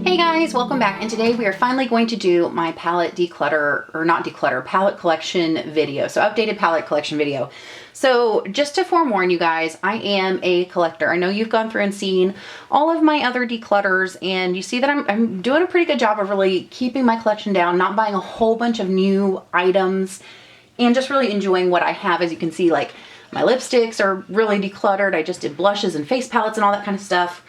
Hey guys, welcome back, and today we are finally going to do my palette declutter, or not declutter, palette collection video. So updated palette collection video. So just to forewarn you guys, I am a collector. I know you've gone through and seen all of my other declutters, and you see that I'm doing a pretty good job of really keeping my collection down, not buying a whole bunch of new items, and just really enjoying what I have. As you can see, like my lipsticks are really decluttered. I just did blushes and face palettes and all that kind of stuff.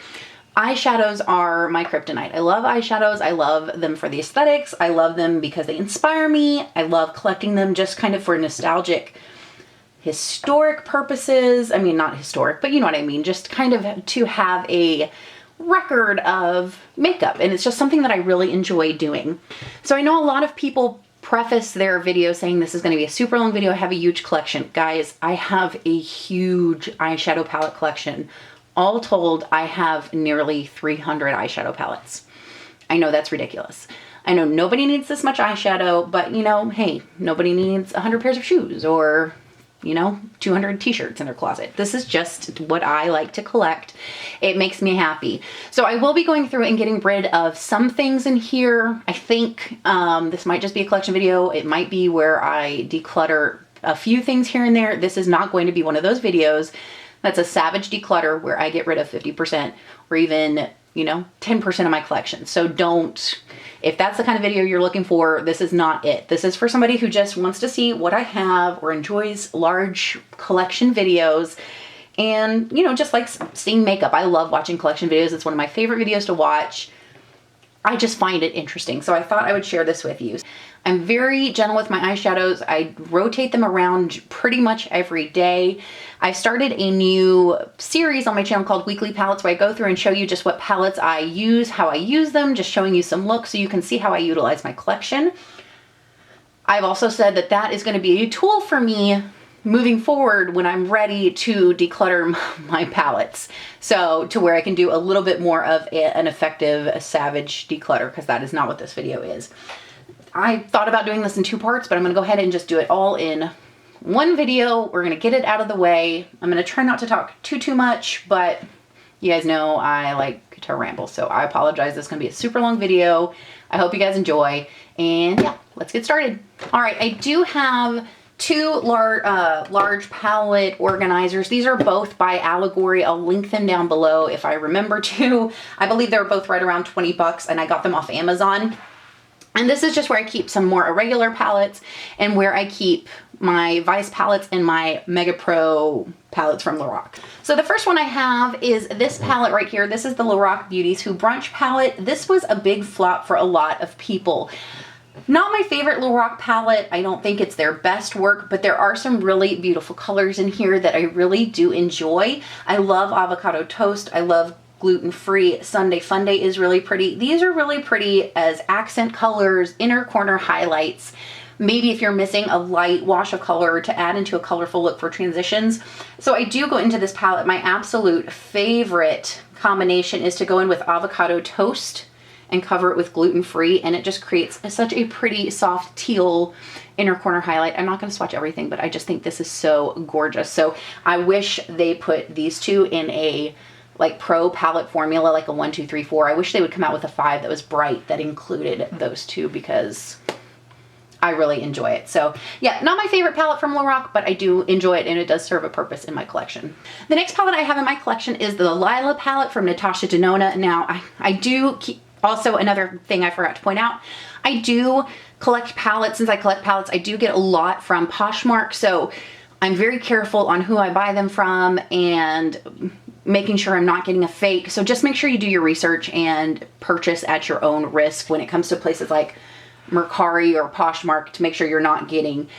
Eyeshadows are my kryptonite. I love eyeshadows. I love them for the aesthetics. I love them because they inspire me. I love collecting them just kind of for nostalgic, historic purposes. I mean, not historic, but you know what I mean. Just kind of to have a record of makeup. And it's just something that I really enjoy doing. So I know a lot of people preface their video saying this is going to be a super long video. I have a huge collection. Guys, I have a huge eyeshadow palette collection. All told, I have nearly 300 eyeshadow palettes. I know that's ridiculous. I know nobody needs this much eyeshadow, but you know, hey, nobody needs 100 pairs of shoes or, you know, 200 t-shirts in their closet. This is just what I like to collect. It makes me happy. So I will be going through and getting rid of some things in here. I think this might just be a collection video. It might be where I declutter a few things here and there. This is not going to be one of those videos. That's a savage declutter where I get rid of 50% or even, you know, 10% of my collection. So don't, if that's the kind of video you're looking for, this is not it. This is for somebody who just wants to see what I have or enjoys large collection videos and, you know, just likes seeing makeup. I love watching collection videos. It's one of my favorite videos to watch. I just find it interesting. So I thought I would share this with you. I'm very gentle with my eyeshadows. I rotate them around pretty much every day. I started a new series on my channel called Weekly Palettes where I go through and show you just what palettes I use, how I use them, just showing you some looks so you can see how I utilize my collection. I've also said that that is going to be a tool for me moving forward when I'm ready to declutter my palettes. So to where I can do a little bit more of an effective savage declutter, because that is not what this video is. I thought about doing this in two parts, but I'm going to go ahead and just do it all in one video. We're going to get it out of the way. I'm going to try not to talk too much, but you guys know I like to ramble, so I apologize. This is going to be a super long video. I hope you guys enjoy, and yeah, let's get started. All right, I do have two large palette organizers. These are both by Allegory. I'll link them down below if I remember to. I believe they were both right around 20 bucks, and I got them off Amazon. And this is just where I keep some more irregular palettes and where I keep my Vice palettes and my Mega Pro palettes from Lorac. So the first one I have is this palette right here. This is the Lorac Beauties Who Brunch palette. This was a big flop for a lot of people. Not my favorite Lorac palette. I don't think it's their best work, but there are some really beautiful colors in here that I really do enjoy. I love Avocado Toast. I love gluten-free. Sunday Funday is really pretty. These are really pretty as accent colors, inner corner highlights. Maybe if you're missing a light wash of color to add into a colorful look for transitions. So I do go into this palette. My absolute favorite combination is to go in with Avocado Toast and cover it with gluten-free, and it just creates such a pretty soft teal inner corner highlight. I'm not going to swatch everything, but I just think this is so gorgeous. So I wish they put these two in a like pro palette formula, like a 1, 2, 3, 4. I wish they would come out with a 5 that was bright that included those two, because I really enjoy it. So yeah, not my favorite palette from Lorac, but I do enjoy it and it does serve a purpose in my collection. The next palette I have in my collection is the Lila palette from Natasha Denona. Now I do keep, also another thing I forgot to point out, I do collect palettes. Since I collect palettes, I do get a lot from Poshmark. So I'm very careful on who I buy them from and making sure I'm not getting a fake. So just make sure you do your research and purchase at your own risk when it comes to places like Mercari or Poshmark, to make sure you're not getting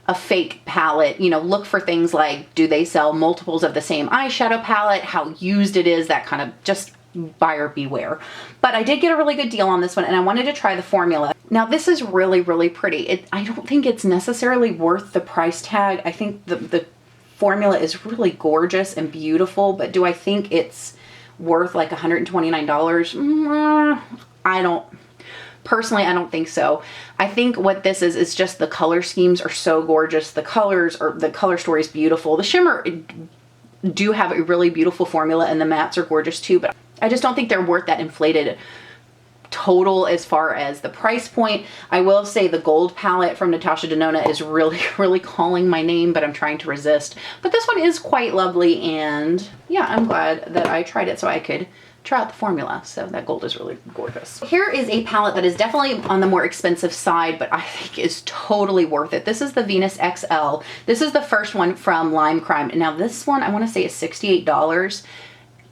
a fake palette. You know, look for things like, do they sell multiples of the same eyeshadow palette, how used it is, that kind of, just buyer beware. But I did get a really good deal on this one, and I wanted to try the formula. Now this is really pretty. I don't think it's necessarily worth the price tag. I think the formula is really gorgeous and beautiful, but do I think it's worth like $129? Personally, I don't think so. I think what this is just the color schemes are so gorgeous. The colors, or the color story, is beautiful. The shimmer do have a really beautiful formula, and the mattes are gorgeous too, but I just don't think they're worth that inflated total as far as the price point. I will say the gold palette from Natasha Denona is really, really calling my name, but I'm trying to resist. But this one is quite lovely, and yeah, I'm glad that I tried it so I could try out the formula. So that gold is really gorgeous. Here is a palette that is definitely on the more expensive side, but I think is totally worth it. This is the Venus XL. This is the first one from Lime Crime. Now this one, I want to say is $68.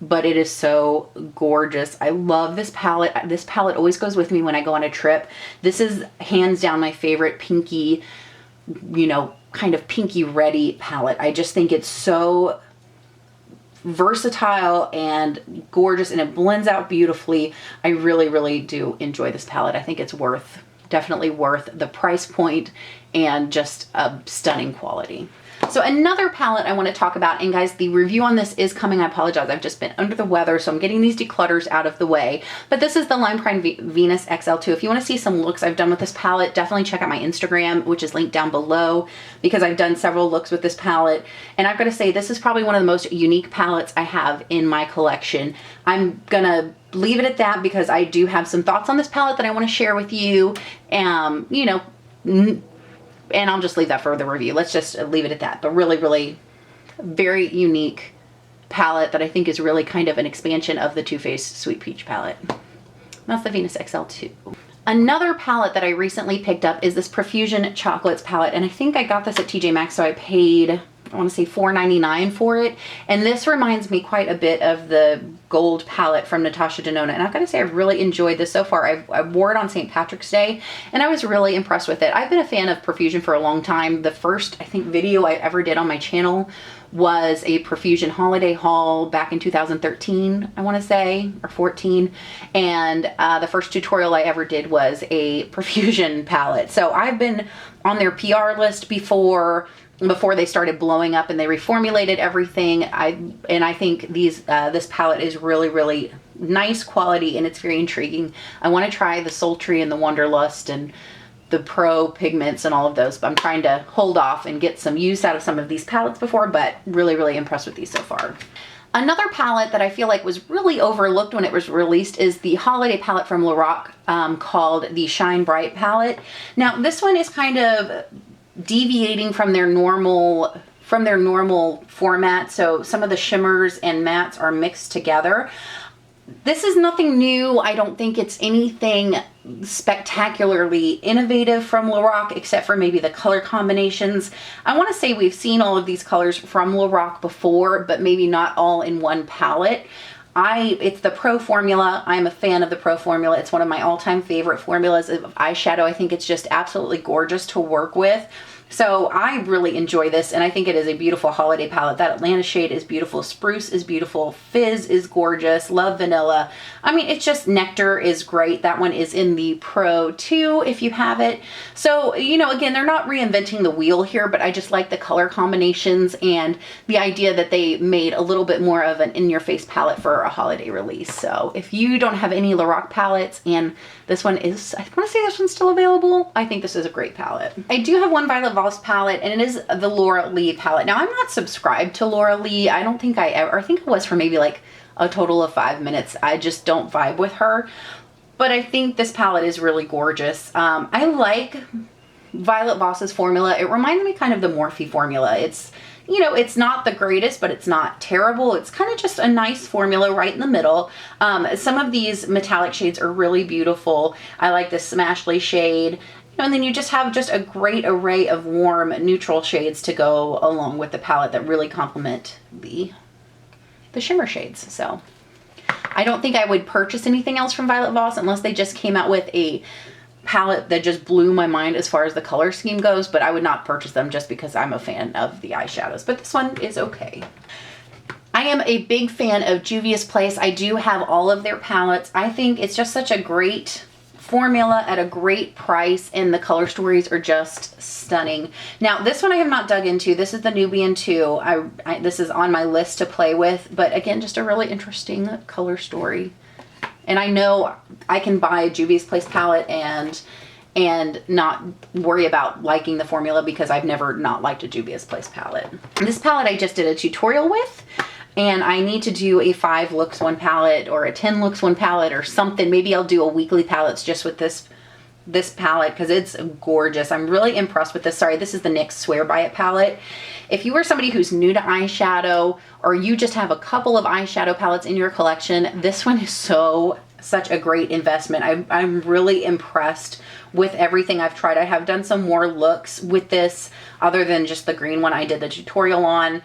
But it is so gorgeous. I love this palette. This palette always goes with me when I go on a trip. This is hands down my favorite pinky, you know, kind of pinky ready palette. I just think it's so versatile and gorgeous, and it blends out beautifully. I really, really do enjoy this palette. I think it's definitely worth the price point and just a stunning quality. So another palette I want to talk about, and guys, the review on this is coming. I apologize. I've just been under the weather, so I'm getting these declutters out of the way. But this is the Lime Crime Venus XL2. If you want to see some looks I've done with this palette, definitely check out my Instagram, which is linked down below, because I've done several looks with this palette. And I've got to say, this is probably one of the most unique palettes I have in my collection. I'm going to leave it at that because I do have some thoughts on this palette that I want to share with you. You know, and I'll just leave that for the review. Let's just leave it at that. But really, really very unique palette that I think is really kind of an expansion of the Too Faced Sweet Peach palette. That's the Venus XL2. Another palette that I recently picked up is this Perfusion Chocolates palette. And I think I got this at TJ Maxx, so I paid, I want to say $4.99 for it. And this reminds me quite a bit of the gold palette from Natasha Denona. And I've got to say, I've really enjoyed this so far. I wore it on St. Patrick's Day, and I was really impressed with it. I've been a fan of Perfusion for a long time. The first, I think, video I ever did on my channel was a Perfusion holiday haul back in 2013, I want to say, or 14. And the first tutorial I ever did was a Perfusion palette. So I've been on their PR list before they started blowing up and they reformulated everything. I think this palette is really, really nice quality, and it's very intriguing. I want to try the Sultry and the Wanderlust and the Pro pigments and all of those, but I'm trying to hold off and get some use out of some of these palettes before, but really, really impressed with these so far. Another palette that I feel like was really overlooked when it was released is the holiday palette from Lorac called the Shine Bright palette. Now this one is kind of deviating from their normal format, so some of the shimmers and mattes are mixed together. This is nothing new. I don't think it's anything spectacularly innovative from Lorac, except for maybe the color combinations. I want to say we've seen all of these colors from Lorac before, but maybe not all in one palette. It's the Pro formula. I'm a fan of the Pro formula. It's one of my all-time favorite formulas of eyeshadow. I think it's just absolutely gorgeous to work with. So I really enjoy this, and I think it is a beautiful holiday palette. That Atlanta shade is beautiful. Spruce is beautiful. Fizz is gorgeous. Love Vanilla. I mean, it's just Nectar is great. That one is in the Pro too, if you have it. So, you know, again, they're not reinventing the wheel here, but I just like the color combinations and the idea that they made a little bit more of an in-your-face palette for a holiday release. So if you don't have any Lorac palettes, and this one is, I want to say this one's still available, I think this is a great palette. I do have one Violet Voss palette, and it is the Laura Lee palette. Now, I'm not subscribed to Laura Lee. I don't think I think it was for maybe like a total of 5 minutes. I just don't vibe with her. But I think this palette is really gorgeous. I like Violet Voss's formula. It reminds me kind of the Morphe formula. It's, you know, it's not the greatest, but it's not terrible. It's kind of just a nice formula right in the middle. Some of these metallic shades are really beautiful. I like this Smashly shade. And then you just have just a great array of warm neutral shades to go along with the palette that really complement the shimmer shades. So I don't think I would purchase anything else from Violet Voss unless they just came out with a palette that just blew my mind as far as the color scheme goes, but I would not purchase them just because I'm a fan of the eyeshadows. But this one is okay. I am a big fan of Juvia's Place. I do have all of their palettes. I think it's just such a great formula at a great price, and the color stories are just stunning. Now, this one I have not dug into. This is the Nubian 2. This is on my list to play with, but again, just a really interesting color story. And I know I can buy a Juvia's Place palette and not worry about liking the formula because I've never not liked a Juvia's Place palette. This palette I just did a tutorial with. and I need to do a 5 looks 1 palette or a 10 looks 1 palette or something. Maybe I'll do a weekly palettes just with this palette because it's gorgeous. I'm really impressed with this. Sorry, this is the NYX Swear By It palette. If you are somebody who's new to eyeshadow, or you just have a couple of eyeshadow palettes in your collection, this one is such a great investment. I'm really impressed with everything I've tried. I have done some more looks with this other than just the green one I did the tutorial on.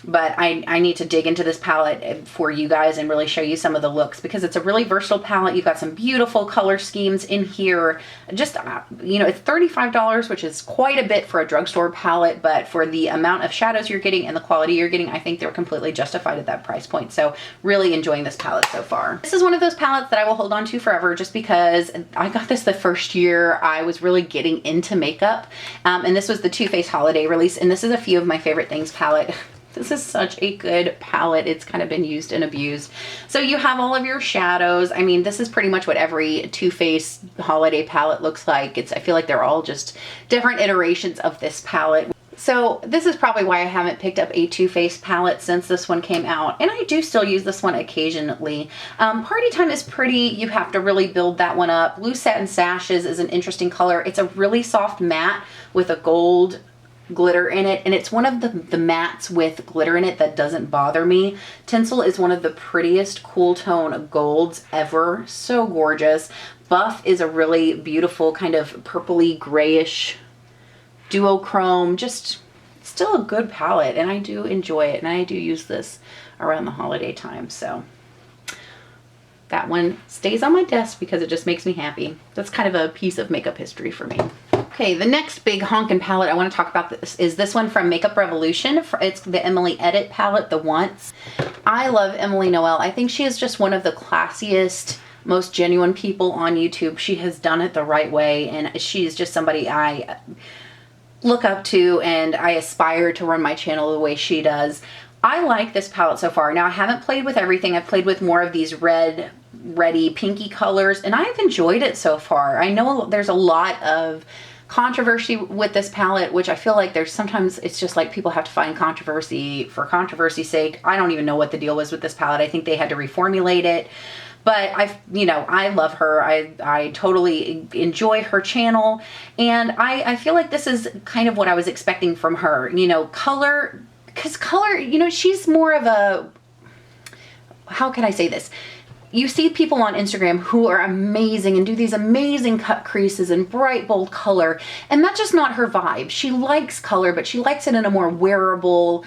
But I need to dig into this palette for you guys and really show you some of the looks because it's a really versatile palette. You've got some beautiful color schemes in here. Just, you know, it's $35, which is quite a bit for a drugstore palette, but for the amount of shadows you're getting and the quality you're getting, I think they're completely justified at that price point. So really enjoying this palette so far. This is one of those palettes that I will hold on to forever just because I got this the first year I was really getting into makeup. And this was the Too Faced holiday release. And this is a Few of My Favorite Things palette. This is such a good palette. It's kind of been used and abused. So you have all of your shadows. I mean, this is pretty much what every Too Faced holiday palette looks like. I feel like they're all just different iterations of this palette. So this is probably why I haven't picked up a Too Faced palette since this one came out. And I do still use this one occasionally. Party Time is pretty. You have to really build that one up. Loose Satin Sashes is an interesting color. It's a really soft matte with a gold glitter in it, and it's one of the mattes with glitter in it that doesn't bother me. Tinsel is one of the prettiest cool tone golds ever. So gorgeous. Buff is a really beautiful kind of purpley grayish duochrome. Just still a good palette, and I do enjoy it, and I do use this around the holiday time. So that one stays on my desk because it just makes me happy. That's kind of a piece of makeup history for me. Okay, the next big honkin' palette I want to talk about is this one from Makeup Revolution. It's the Emily Edit palette, the Once. I love Emily Noel. I think she is just one of the classiest, most genuine people on YouTube. She has done it the right way, and she's just somebody I look up to, and I aspire to run my channel the way she does. I like this palette so far. Now, I haven't played with everything. I've played with more of these reddy, pinky colors, and I've enjoyed it so far. I know there's a lot of controversy with this palette, which I feel like there's sometimes it's just like people have to find controversy for controversy's sake. I don't even know what the deal was with this palette. I think they had to reformulate it. But I love her. I totally enjoy her channel, and I feel like this is kind of what I was expecting from her. You know, color, because color, you know, she's more of a, how can I say this? You see people on Instagram who are amazing and do these amazing cut creases and bright, bold color, and that's just not her vibe. She likes color, but she likes it in a more wearable,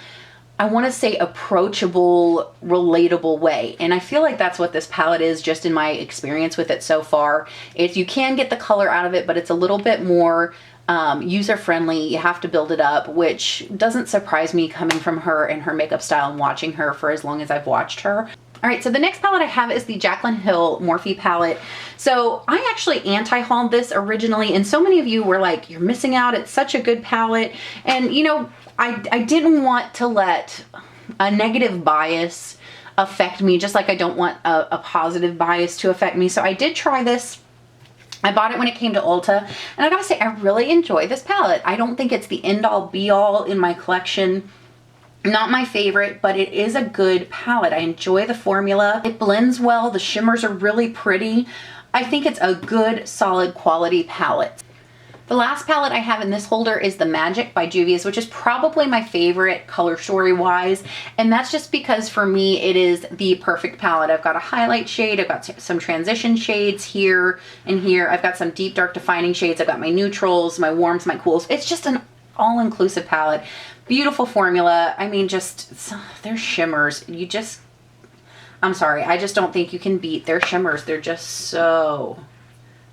I want to say approachable, relatable way. And I feel like that's what this palette is, just in my experience with it so far. You can get the color out of it, but it's a little bit more user-friendly. You have to build it up, which doesn't surprise me coming from her and her makeup style and watching her for as long as I've watched her. All right, so the next palette I have is the Jaclyn Hill Morphe palette. So I actually anti-hauled this originally, and so many of you were like, you're missing out, it's such a good palette. And you know, I didn't want to let a negative bias affect me, just like I don't want a positive bias to affect me. So I did try this. I bought it when it came to Ulta, and I gotta say, I really enjoy this palette. I don't think it's the end-all be-all in my collection. Not my favorite, but it is a good palette. I enjoy the formula. It blends well. The shimmers are really pretty. I think it's a good, solid quality palette. The last palette I have in this holder is the Magic by Juvia's, which is probably my favorite color story wise. And that's just because for me, it is the perfect palette. I've got a highlight shade. I've got some transition shades here and here. I've got some deep, dark defining shades. I've got my neutrals, my warms, my cools. It's just an all-inclusive palette. Beautiful formula. I mean, just, their shimmers, I'm sorry, I just don't think you can beat their shimmers. They're just so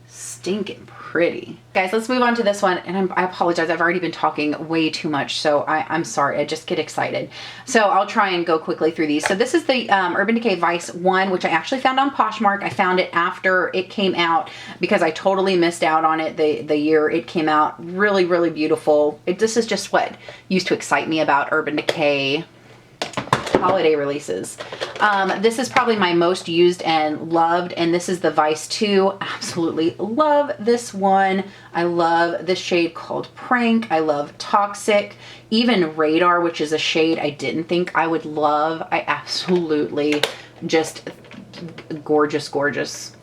stinking pretty. Guys, let's move on to this one, and I apologize, I've already been talking way too much, so I'm sorry, I just get excited. So I'll try and go quickly through these. So this is the Urban Decay Vice 1, which I actually found on Poshmark. I found it after it came out because I totally missed out on it the year it came out. Really, really beautiful. This is just what used to excite me about Urban Decay. holiday releases. This is probably my most used and loved, and this is the Vice 2. Absolutely love this one. I love this shade called Prank. I love Toxic. Even Radar, which is a shade I didn't think I would love. I absolutely just gorgeous, gorgeous.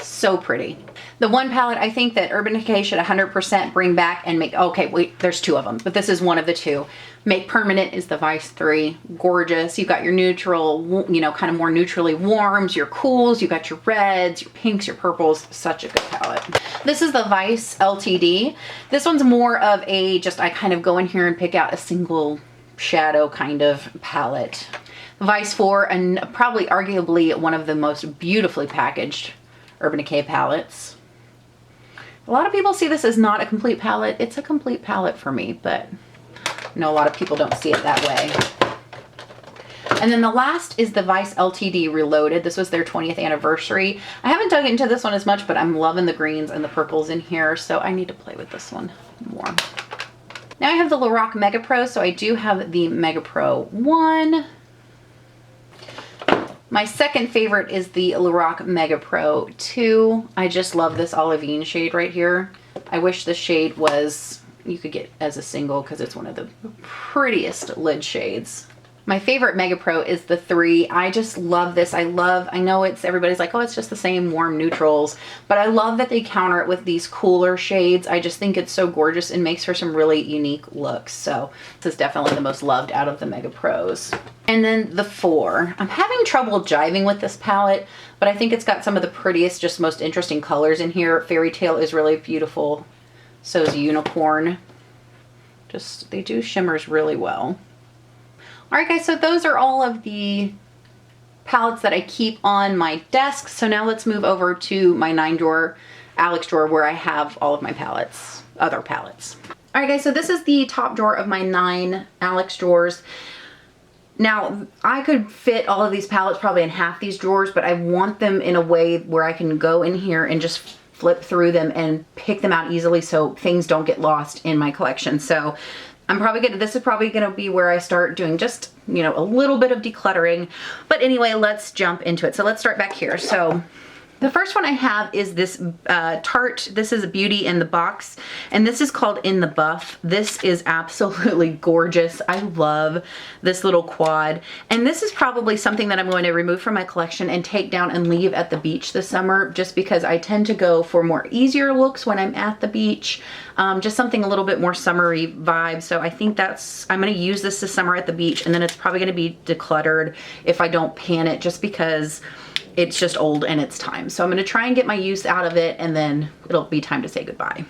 So pretty. The one palette I think that Urban Decay should 100% bring back and make, okay, wait, there's two of them, but this is one of the two. Make permanent is the Vice 3. Gorgeous. You've got your neutral, you know, kind of more neutrally warms, your cools, you've got your reds, your pinks, your purples. Such a good palette. This is the Vice LTD. This one's more of a, just I kind of go in here and pick out a single shadow kind of palette. The Vice 4, and probably arguably one of the most beautifully packaged Urban Decay palettes. A lot of people see this as not a complete palette. It's a complete palette for me, but I know a lot of people don't see it that way. And then the last is the Vice LTD Reloaded. This was their 20th anniversary. I haven't dug into this one as much, but I'm loving the greens and the purples in here, so I need to play with this one more. Now I have the Lorac Mega Pro, so I do have the Mega Pro 1. My second favorite is the Lorac Mega Pro 2. I just love this olivine shade right here. I wish this shade was, you could get as a single because it's one of the prettiest lid shades. My favorite Mega Pro is the 3. I just love this. I know it's, everybody's like, oh, it's just the same warm neutrals, but I love that they counter it with these cooler shades. I just think it's so gorgeous and makes for some really unique looks. So this is definitely the most loved out of the Mega Pros. And then the 4. I'm having trouble jiving with this palette, but I think it's got some of the prettiest, just most interesting colors in here. Fairy Tale is really beautiful. So is Unicorn. Just, they do shimmers really well. All right, guys, so those are all of the palettes that I keep on my desk. So now let's move over to my 9-drawer Alex drawer where I have all of my palettes, other palettes. All right, guys, so this is the top drawer of my 9 Alex drawers. Now, I could fit all of these palettes probably in half these drawers, but I want them in a way where I can go in here and just flip through them and pick them out easily so things don't get lost in my collection. So I'm probably gonna, this is probably gonna be where I start doing just, you know, a little bit of decluttering. But anyway, let's jump into it. So let's start back here. So the first one I have is this Tarte. This is a Beauty in the Box, and this is called In the Buff. This is absolutely gorgeous. I love this little quad, and this is probably something that I'm going to remove from my collection and take down and leave at the beach this summer, just because I tend to go for more easier looks when I'm at the beach. Just something a little bit more summery vibe. So I think that's, I'm going to use this summer at the beach, and then it's probably going to be decluttered if I don't pan it, just because it's just old and it's time. So I'm going to try and get my use out of it, and then it'll be time to say goodbye.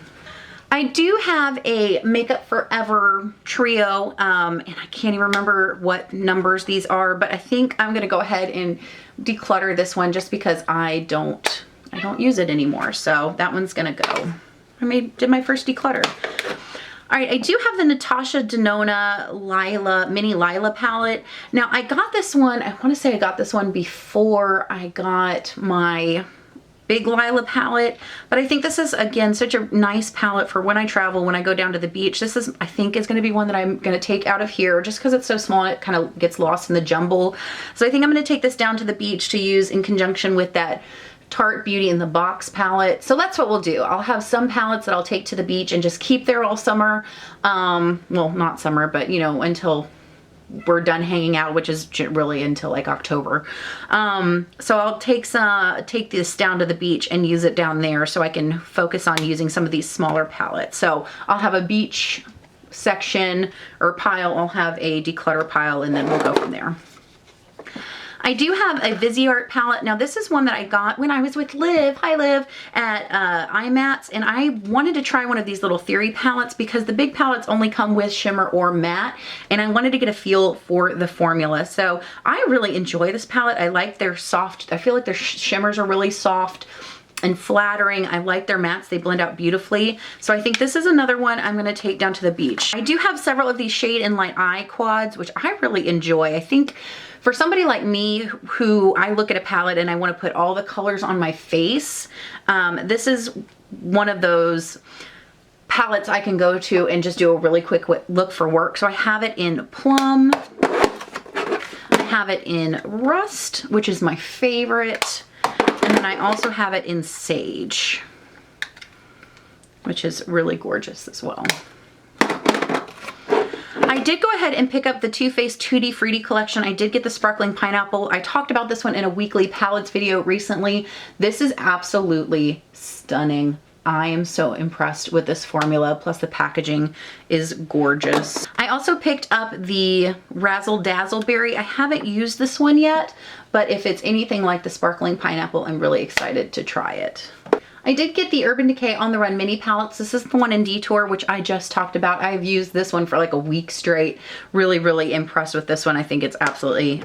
I do have a Makeup Forever trio, and I can't even remember what numbers these are, but I think I'm going to go ahead and declutter this one just because I don't use it anymore. So that one's going to go. I did my first declutter. All right, I do have the Natasha Denona Lila, Mini Lila palette. Now, I got this one, I want to say I got this one before I got my Big Lila palette, but I think this is, again, such a nice palette for when I travel, when I go down to the beach. This is, I think, is going to be one that I'm going to take out of here just because it's so small and it kind of gets lost in the jumble. So I think I'm going to take this down to the beach to use in conjunction with that Tarte Beauty in the Box palette. So that's what we'll do. I'll have some palettes that I'll take to the beach and just keep there all summer. Well, not summer, but you know, until we're done hanging out, which is really until like October. So I'll take this down to the beach and use it down there so I can focus on using some of these smaller palettes. So I'll have a beach section or pile. I'll have a declutter pile, and then we'll go from there. I do have a Viseart palette. Now this is one that I got when I was with Liv, hi Liv, at IMATS, and I wanted to try one of these little Theory palettes because the big palettes only come with shimmer or matte, and I wanted to get a feel for the formula. So I really enjoy this palette. I like their soft, I feel like their shimmers are really soft and flattering. I like their mattes. They blend out beautifully. So I think this is another one I'm going to take down to the beach. I do have several of these Shade and Light Eye quads, which I really enjoy. I think for somebody like me who I look at a palette and I want to put all the colors on my face, this is one of those palettes I can go to and just do a really quick look for work. So I have it in Plum, have it in Rust, which is my favorite. And then I also have it in Sage, which is really gorgeous as well. I did go ahead and pick up the Too Faced Tutti Frutti collection. I did get the Sparkling Pineapple. I talked about this one in a weekly palettes video recently. This is absolutely stunning. I am so impressed with this formula, plus the packaging is gorgeous. I also picked up the Razzle Dazzle Berry. I haven't used this one yet, but if it's anything like the Sparkling Pineapple, I'm really excited to try it. I did get the Urban Decay On the Run mini palettes. This is the one in Detour, which I just talked about. I've used this one for like a week straight. Really, really impressed with this one. I think it's absolutely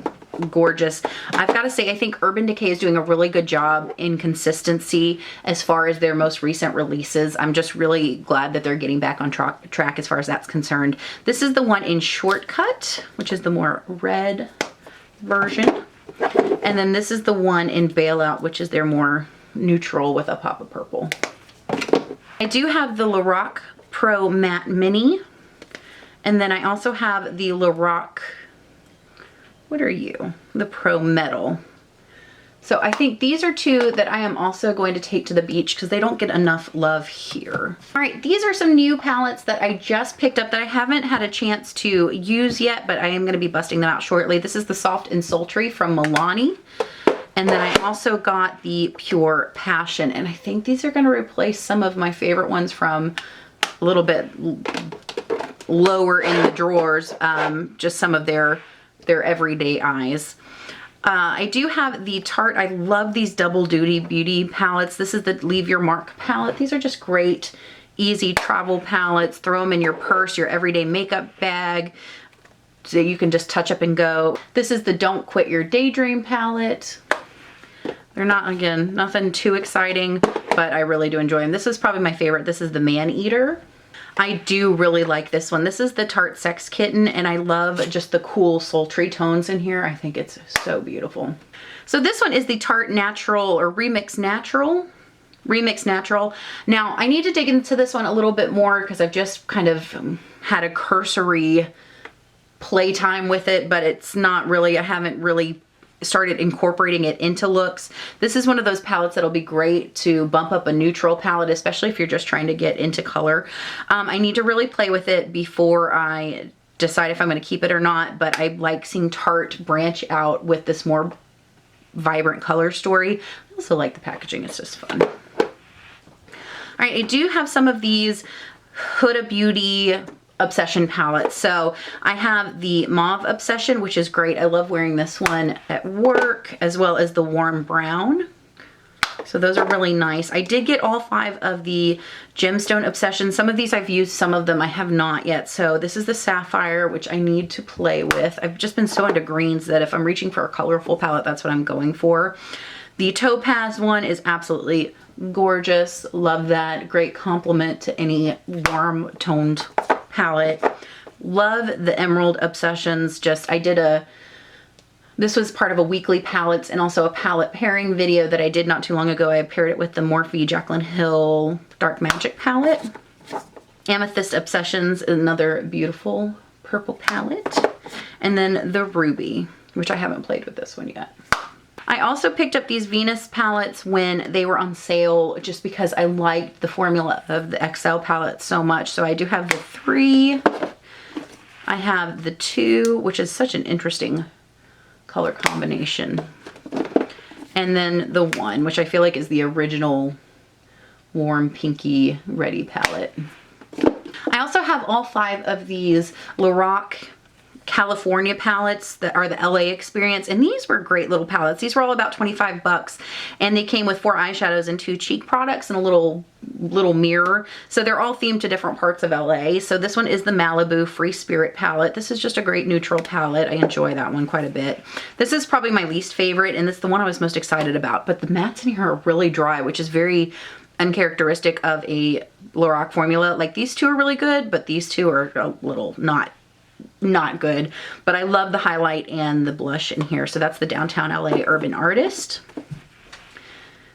gorgeous. I've got to say, I think Urban Decay is doing a really good job in consistency as far as their most recent releases. I'm just really glad that they're getting back on track as far as that's concerned. This is the one in Shortcut, which is the more red version. And then this is the one in Bailout, which is their more neutral with a pop of purple. I do have the Lorac Pro Matte Mini. And then I also have the Lorac, what are you? The Pro Metal. So I think these are two that I am also going to take to the beach because they don't get enough love here. All right, these are some new palettes that I just picked up that I haven't had a chance to use yet, but I am going to be busting them out shortly. This is the Soft and Sultry from Milani. And then I also got the Pure Passion, and I think these are going to replace some of my favorite ones from a little bit lower in the drawers, just some of their everyday eyes. I do have the Tarte. I love these Double Duty Beauty palettes. This is the Leave Your Mark palette. These are just great, easy travel palettes. Throw them in your purse, your everyday makeup bag, so you can just touch up and go. This is the Don't Quit Your Daydream palette. They're not, again, nothing too exciting, but I really do enjoy them. This is probably my favorite. This is the Man Eater. I do really like this one. This is the Tarte Sex Kitten, and I love just the cool sultry tones in here. I think it's so beautiful. So this one is the Tarte Natural or Remix Natural. Now, I need to dig into this one a little bit more because I've just kind of had a cursory playtime with it, but it's not really, I haven't really started incorporating it into looks. This is one of those palettes that'll be great to bump up a neutral palette, especially if you're just trying to get into color. I need to really play with it before I decide if I'm going to keep it or not, but I like seeing Tarte branch out with this more vibrant color story. I also like the packaging. It's just fun. All right, I do have some of these Huda Beauty Obsession palettes. So I have the Mauve Obsession, which is great. I love wearing this one at work, as well as the Warm Brown. So those are really nice. I did get all 5 of the Gemstone Obsession. Some of these I've used, some of them I have not yet. So this is the Sapphire, which I need to play with. I've just been so into greens that if I'm reaching for a colorful palette, that's what I'm going for. The Topaz one is absolutely gorgeous. Love that. Great compliment to any warm toned palette. Love the Emerald Obsessions. This was part of a weekly palettes and also a palette pairing video that I did not too long ago. I paired it with the Morphe Jaclyn Hill Dark Magic palette. Amethyst Obsessions, another beautiful purple palette. And then the Ruby, which I haven't played with this one yet. I also picked up these Venus palettes when they were on sale just because I liked the formula of the XL palette so much. So I do have the 3. I have the 2, which is such an interesting color combination. And then the 1, which I feel like is the original warm pinky ready palette. I also have all 5 of these Lorac California palettes that are the LA Experience, and these were great little palettes. These were all about 25 bucks, and they came with 4 eyeshadows and 2 cheek products and a little mirror. So they're all themed to different parts of LA. So this one is the Malibu Free Spirit palette. This is just a great neutral palette. I enjoy that one quite a bit. This is probably my least favorite, and it's the one I was most excited about, but the mattes in here are really dry, which is very uncharacteristic of a Lorac formula. Like, these 2 are really good, but these 2 are a little not good. But I love the highlight and the blush in here. So that's the Downtown LA Urban Artist.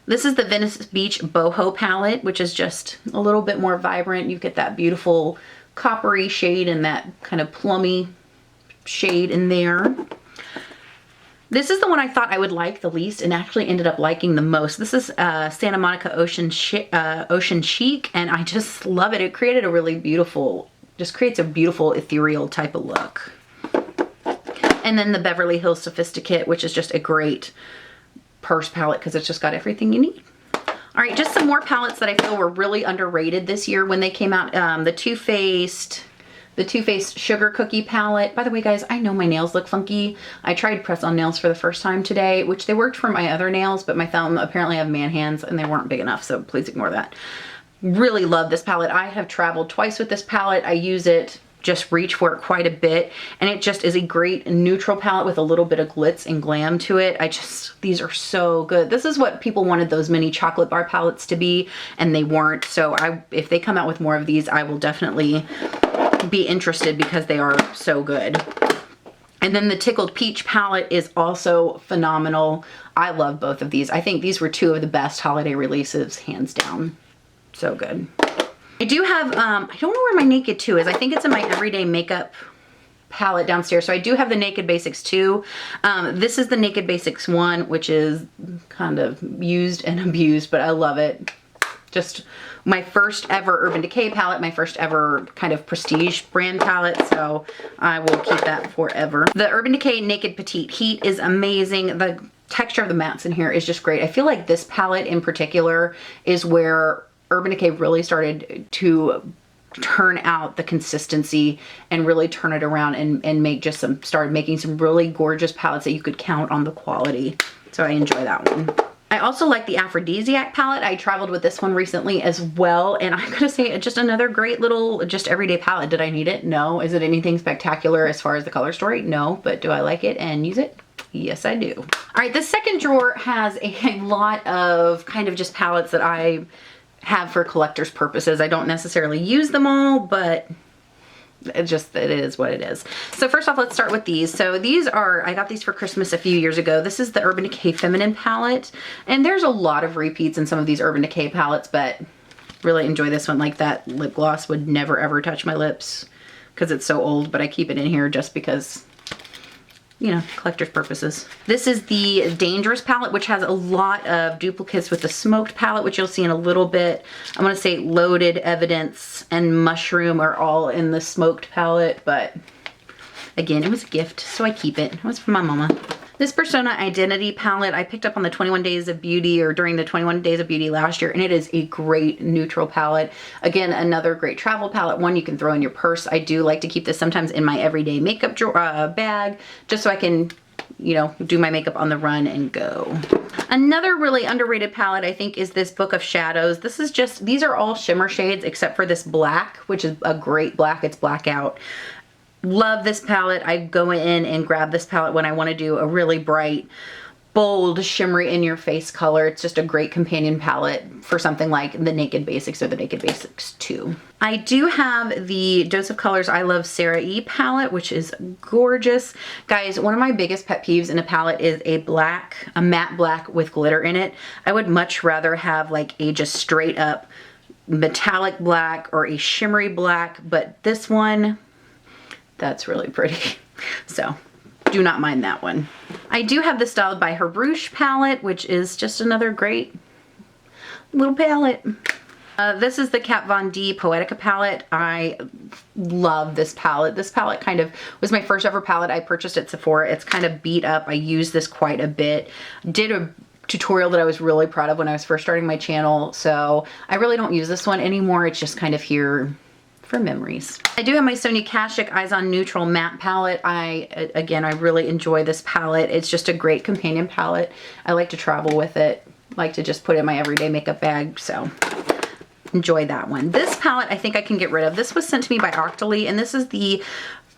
This is the Venice Beach Boho palette, which is just a little bit more vibrant. You get that beautiful coppery shade and that kind of plummy shade in there. This is the one I thought I would like the least and actually ended up liking the most. This is Santa Monica Ocean Chic, and I just love it. It created a really beautiful, just creates a beautiful ethereal type of look. And then the Beverly Hills Sophisticate, which is just a great purse palette because it's just got everything you need. All right, just some more palettes that I feel were really underrated this year when they came out. The Too Faced Sugar Cookie palette. By the way, guys, I know my nails look funky. I tried press-on nails for the first time today, which they worked for my other nails, but my thumb apparently have man hands and they weren't big enough, so please ignore that. Really love this palette. I have traveled twice with this palette. I use it, just reach for it quite a bit, and it just is a great neutral palette with a little bit of glitz and glam to it. These are so good. This is what people wanted those mini chocolate bar palettes to be, and they weren't. So if they come out with more of these, I will definitely be interested because they are so good. And then the Tickled Peach palette is also phenomenal. I love both of these. I think these were two of the best holiday releases, hands down. So good. I do have, I don't know where my Naked 2 is. I think it's in my everyday makeup palette downstairs. So I do have the Naked Basics 2. This is the Naked Basics 1, which is kind of used and abused, but I love it. Just my first ever Urban Decay palette, my first ever kind of prestige brand palette, so I will keep that forever. The Urban Decay Naked Petite Heat is amazing. The texture of the mattes in here is just great. I feel like this palette in particular is where Urban Decay really started to turn out the consistency and really turn it around and make just started making some really gorgeous palettes that you could count on the quality. So I enjoy that one. I also like the Aphrodisiac palette. I traveled with this one recently as well, and I'm gonna say just another great little just everyday palette. Did I need it? No. Is it anything spectacular as far as the color story? No. But do I like it and use it? Yes, I do. All right, this second drawer has a lot of kind of just palettes that I have for collector's purposes. I don't necessarily use them all, but it is what it is. So first off, let's start with these. So these are, I got these for Christmas a few years ago. This is the Urban Decay Feminine palette. And there's a lot of repeats in some of these Urban Decay palettes, but really enjoy this one. Like that lip gloss would never ever touch my lips because it's so old, but I keep it in here just because, you know, collector's purposes. This is the Dangerous palette, which has a lot of duplicates with the Smoked palette, which you'll see in a little bit. I'm gonna say Loaded, Evidence, and Mushroom are all in the Smoked palette, but again, it was a gift, so I keep it. It was from my mama. This Persona Identity palette I picked up on the 21 Days of Beauty, or during the 21 Days of Beauty last year, and it is a great neutral palette. Again, another great travel palette, one you can throw in your purse. I do like to keep this sometimes in my everyday makeup drawer, bag, just so I can, you know, do my makeup on the run and go. Another really underrated palette I think is this Book of Shadows. This is just, these are all shimmer shades except for this black, which is a great black. It's blackout. Love this palette. I go in and grab this palette when I want to do a really bright, bold, shimmery in your face color. It's just a great companion palette for something like the Naked Basics or the Naked Basics 2. I do have the Dose of Colors I Love Sarah E palette, which is gorgeous. Guys, one of my biggest pet peeves in a palette is a matte black with glitter in it. I would much rather have like a just straight up metallic black or a shimmery black, but this one, that's really pretty. So do not mind that one. I do have the Styled by Herbruche palette, which is just another great little palette. This is the Kat Von D Poetica palette. I love this palette. This palette kind of was my first ever palette I purchased at Sephora. It's kind of beat up. I use this quite a bit. Did a tutorial that I was really proud of when I was first starting my channel, so I really don't use this one anymore. It's just kind of here for memories. I do have my Sonia Kashuk Eyes on Neutral matte palette. Again, I really enjoy this palette. It's just a great companion palette. I like to travel with it, like to just put it in my everyday makeup bag, so enjoy that one. This palette I think I can get rid of. This was sent to me by Octoly, and this is the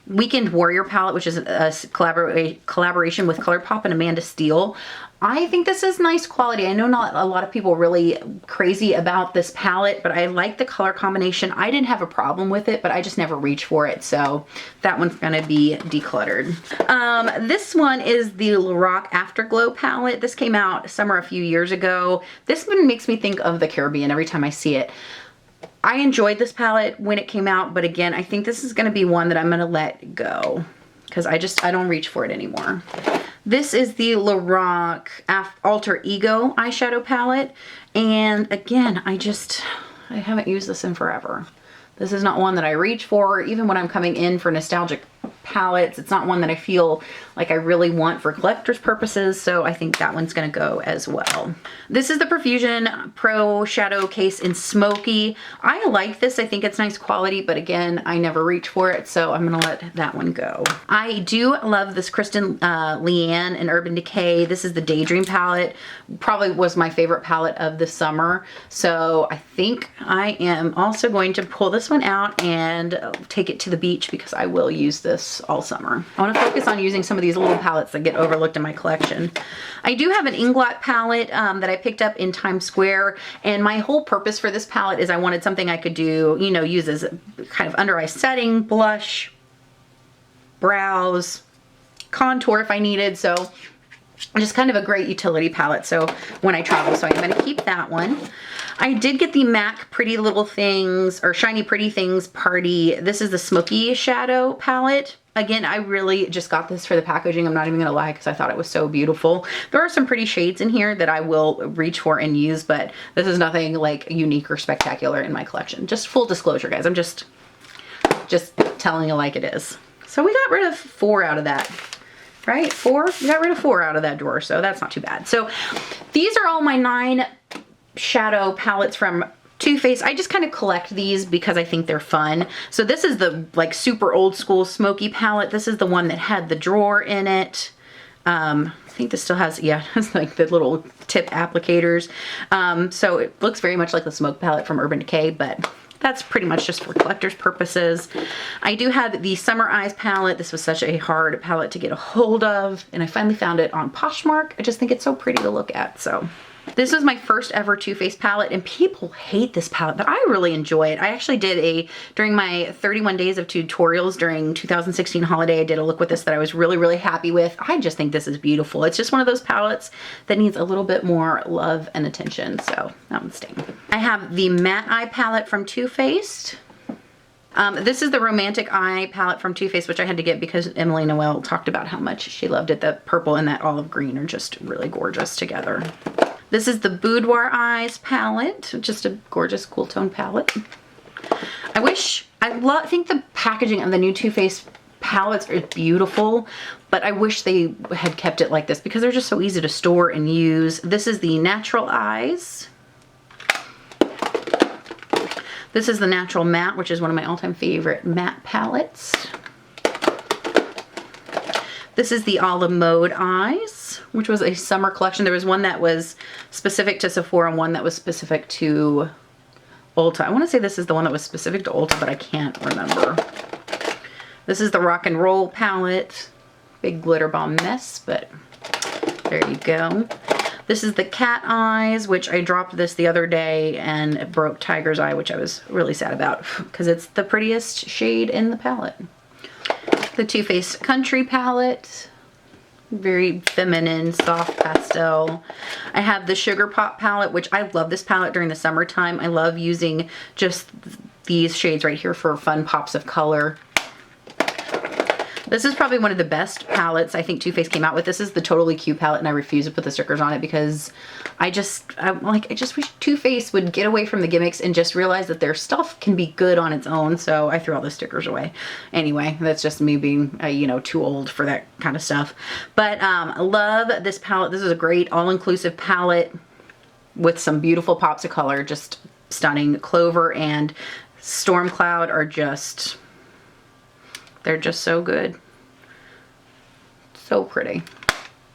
Weekend Warrior palette, which is a collaboration with ColourPop and Amanda Steele. I think this is nice quality. I know not a lot of people are really crazy about this palette, but I like the color combination. I didn't have a problem with it, but I just never reach for it. So that one's gonna be decluttered. This one is the Lorac Afterglow palette. This came out summer a few years ago. This one makes me think of the Caribbean every time I see it. I enjoyed this palette when it came out, but again, I think this is gonna be one that I'm gonna let go because I don't reach for it anymore. This is the Lorac Alter Ego eyeshadow palette. And again, I haven't used this in forever. This is not one that I reach for, even when I'm coming in for nostalgic palettes. It's not one that I feel like I really want for collector's purposes, so I think that one's gonna go as well. This is the Perfusion Pro Shadow Case in Smoky. I like this. I think it's nice quality, but again, I never reach for it, so I'm gonna let that one go. I do love this Kristen Leanne in Urban Decay. This is the Daydream palette. Probably was my favorite palette of the summer, so I think I am also going to pull this one out and take it to the beach because I will use this all summer. I want to focus on using some of these little palettes that get overlooked in my collection. I do have an Inglot palette that I picked up in Times Square, and my whole purpose for this palette is I wanted something I could do, you know, use as a kind of under eye setting, blush, brows, contour if I needed, so just kind of a great utility palette so when I travel, so I'm going to keep that one. I did get the MAC Pretty Little Things, or Shiny Pretty Things Party. This is the Smoky Shadow palette. Again, I really just got this for the packaging. I'm not even gonna lie, because I thought it was so beautiful. There are some pretty shades in here that I will reach for and use, but this is nothing like unique or spectacular in my collection. Just full disclosure, guys. I'm just telling you like it is. So we got rid of 4 out of that. Right? 4? We got rid of 4 out of that drawer, so that's not too bad. So these are all my 9 shadow palettes from Too Faced. I just kind of collect these because I think they're fun. So this is the like super old school smoky palette. This is the one that had the drawer in it. I think this still has, yeah, it's like the little tip applicators. So it looks very much like the smoke palette from Urban Decay, but that's pretty much just for collector's purposes. I do have the Summer Eyes palette. This was such a hard palette to get a hold of, and I finally found it on Poshmark. I just think it's so pretty to look at, so. This was my first ever Too Faced palette, and people hate this palette, but I really enjoy it. I actually did during my 31 days of tutorials during 2016 holiday, I did a look with this that I was really, really happy with. I just think this is beautiful. It's just one of those palettes that needs a little bit more love and attention, so that one's staying. I have the Matte Eye palette from Too Faced. This is the Romantic Eye palette from Too Faced, which I had to get because Emily Noel talked about how much she loved it. The purple and that olive green are just really gorgeous together. This is the Boudoir Eyes palette, just a gorgeous cool tone palette. I think the packaging of the new Too Faced palettes are beautiful, but I wish they had kept it like this because they're just so easy to store and use. This is the Natural Eyes. This is the Natural Matte, which is one of my all-time favorite matte palettes. This is the A La Mode Eyes, which was a summer collection. There was one that was specific to Sephora and one that was specific to Ulta. I want to say this is the one that was specific to Ulta, but I can't remember. This is the Rock and Roll palette. Big glitter bomb mess, but there you go. This is the Cat Eyes, which I dropped this the other day and it broke Tiger's Eye, which I was really sad about because it's the prettiest shade in the palette. The Too Faced Country palette, very feminine, soft pastel. I have the Sugar Pop palette, which I love this palette during the summertime. I love using just these shades right here for fun pops of color. This is probably one of the best palettes I think Too Faced came out with. This is the Totally Cute palette, and I refuse to put the stickers on it because I just wish Too Faced would get away from the gimmicks and just realize that their stuff can be good on its own. So I threw all the stickers away. Anyway, that's just me being, you know, too old for that kind of stuff. But I love this palette. This is a great all-inclusive palette with some beautiful pops of color. Just stunning. Clover and Storm Cloud are just... they're just so good. So pretty.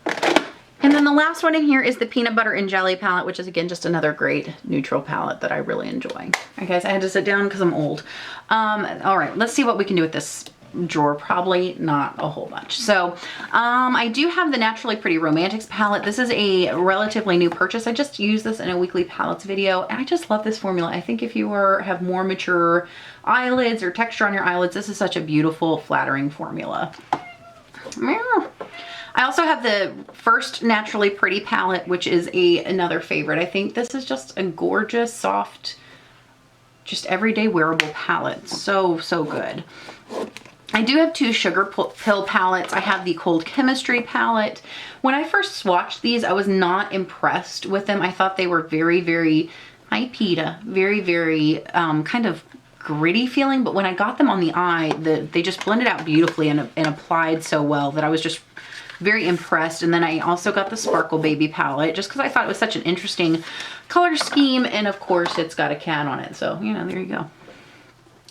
And then the last one in here is the Peanut Butter and Jelly palette, which is again just another great neutral palette that I really enjoy. All right, guys, I had to sit down because I'm old. All right, let's see what we can do with this drawer. Probably not a whole bunch. So I do have the Naturally Pretty Romantics palette. This is a relatively new purchase. I just used this in a weekly palettes video, and I just love this formula. I think if you have more mature eyelids or texture on your eyelids, this is such a beautiful, flattering formula. I also have the First Naturally Pretty palette, which is another favorite. I think this is just a gorgeous, soft, just everyday wearable palette. So, so good. I do have 2 sugar pill palettes. I have the Cold Chemistry palette. When I first swatched these, I was not impressed with them. I thought they were very, very, hi PETA, very, very kind of gritty feeling. But when I got them on the eye, they just blended out beautifully and applied so well that I was just very impressed. And then I also got the Sparkle Baby palette just because I thought it was such an interesting color scheme. And of course, it's got a cat on it. So, you know, there you go.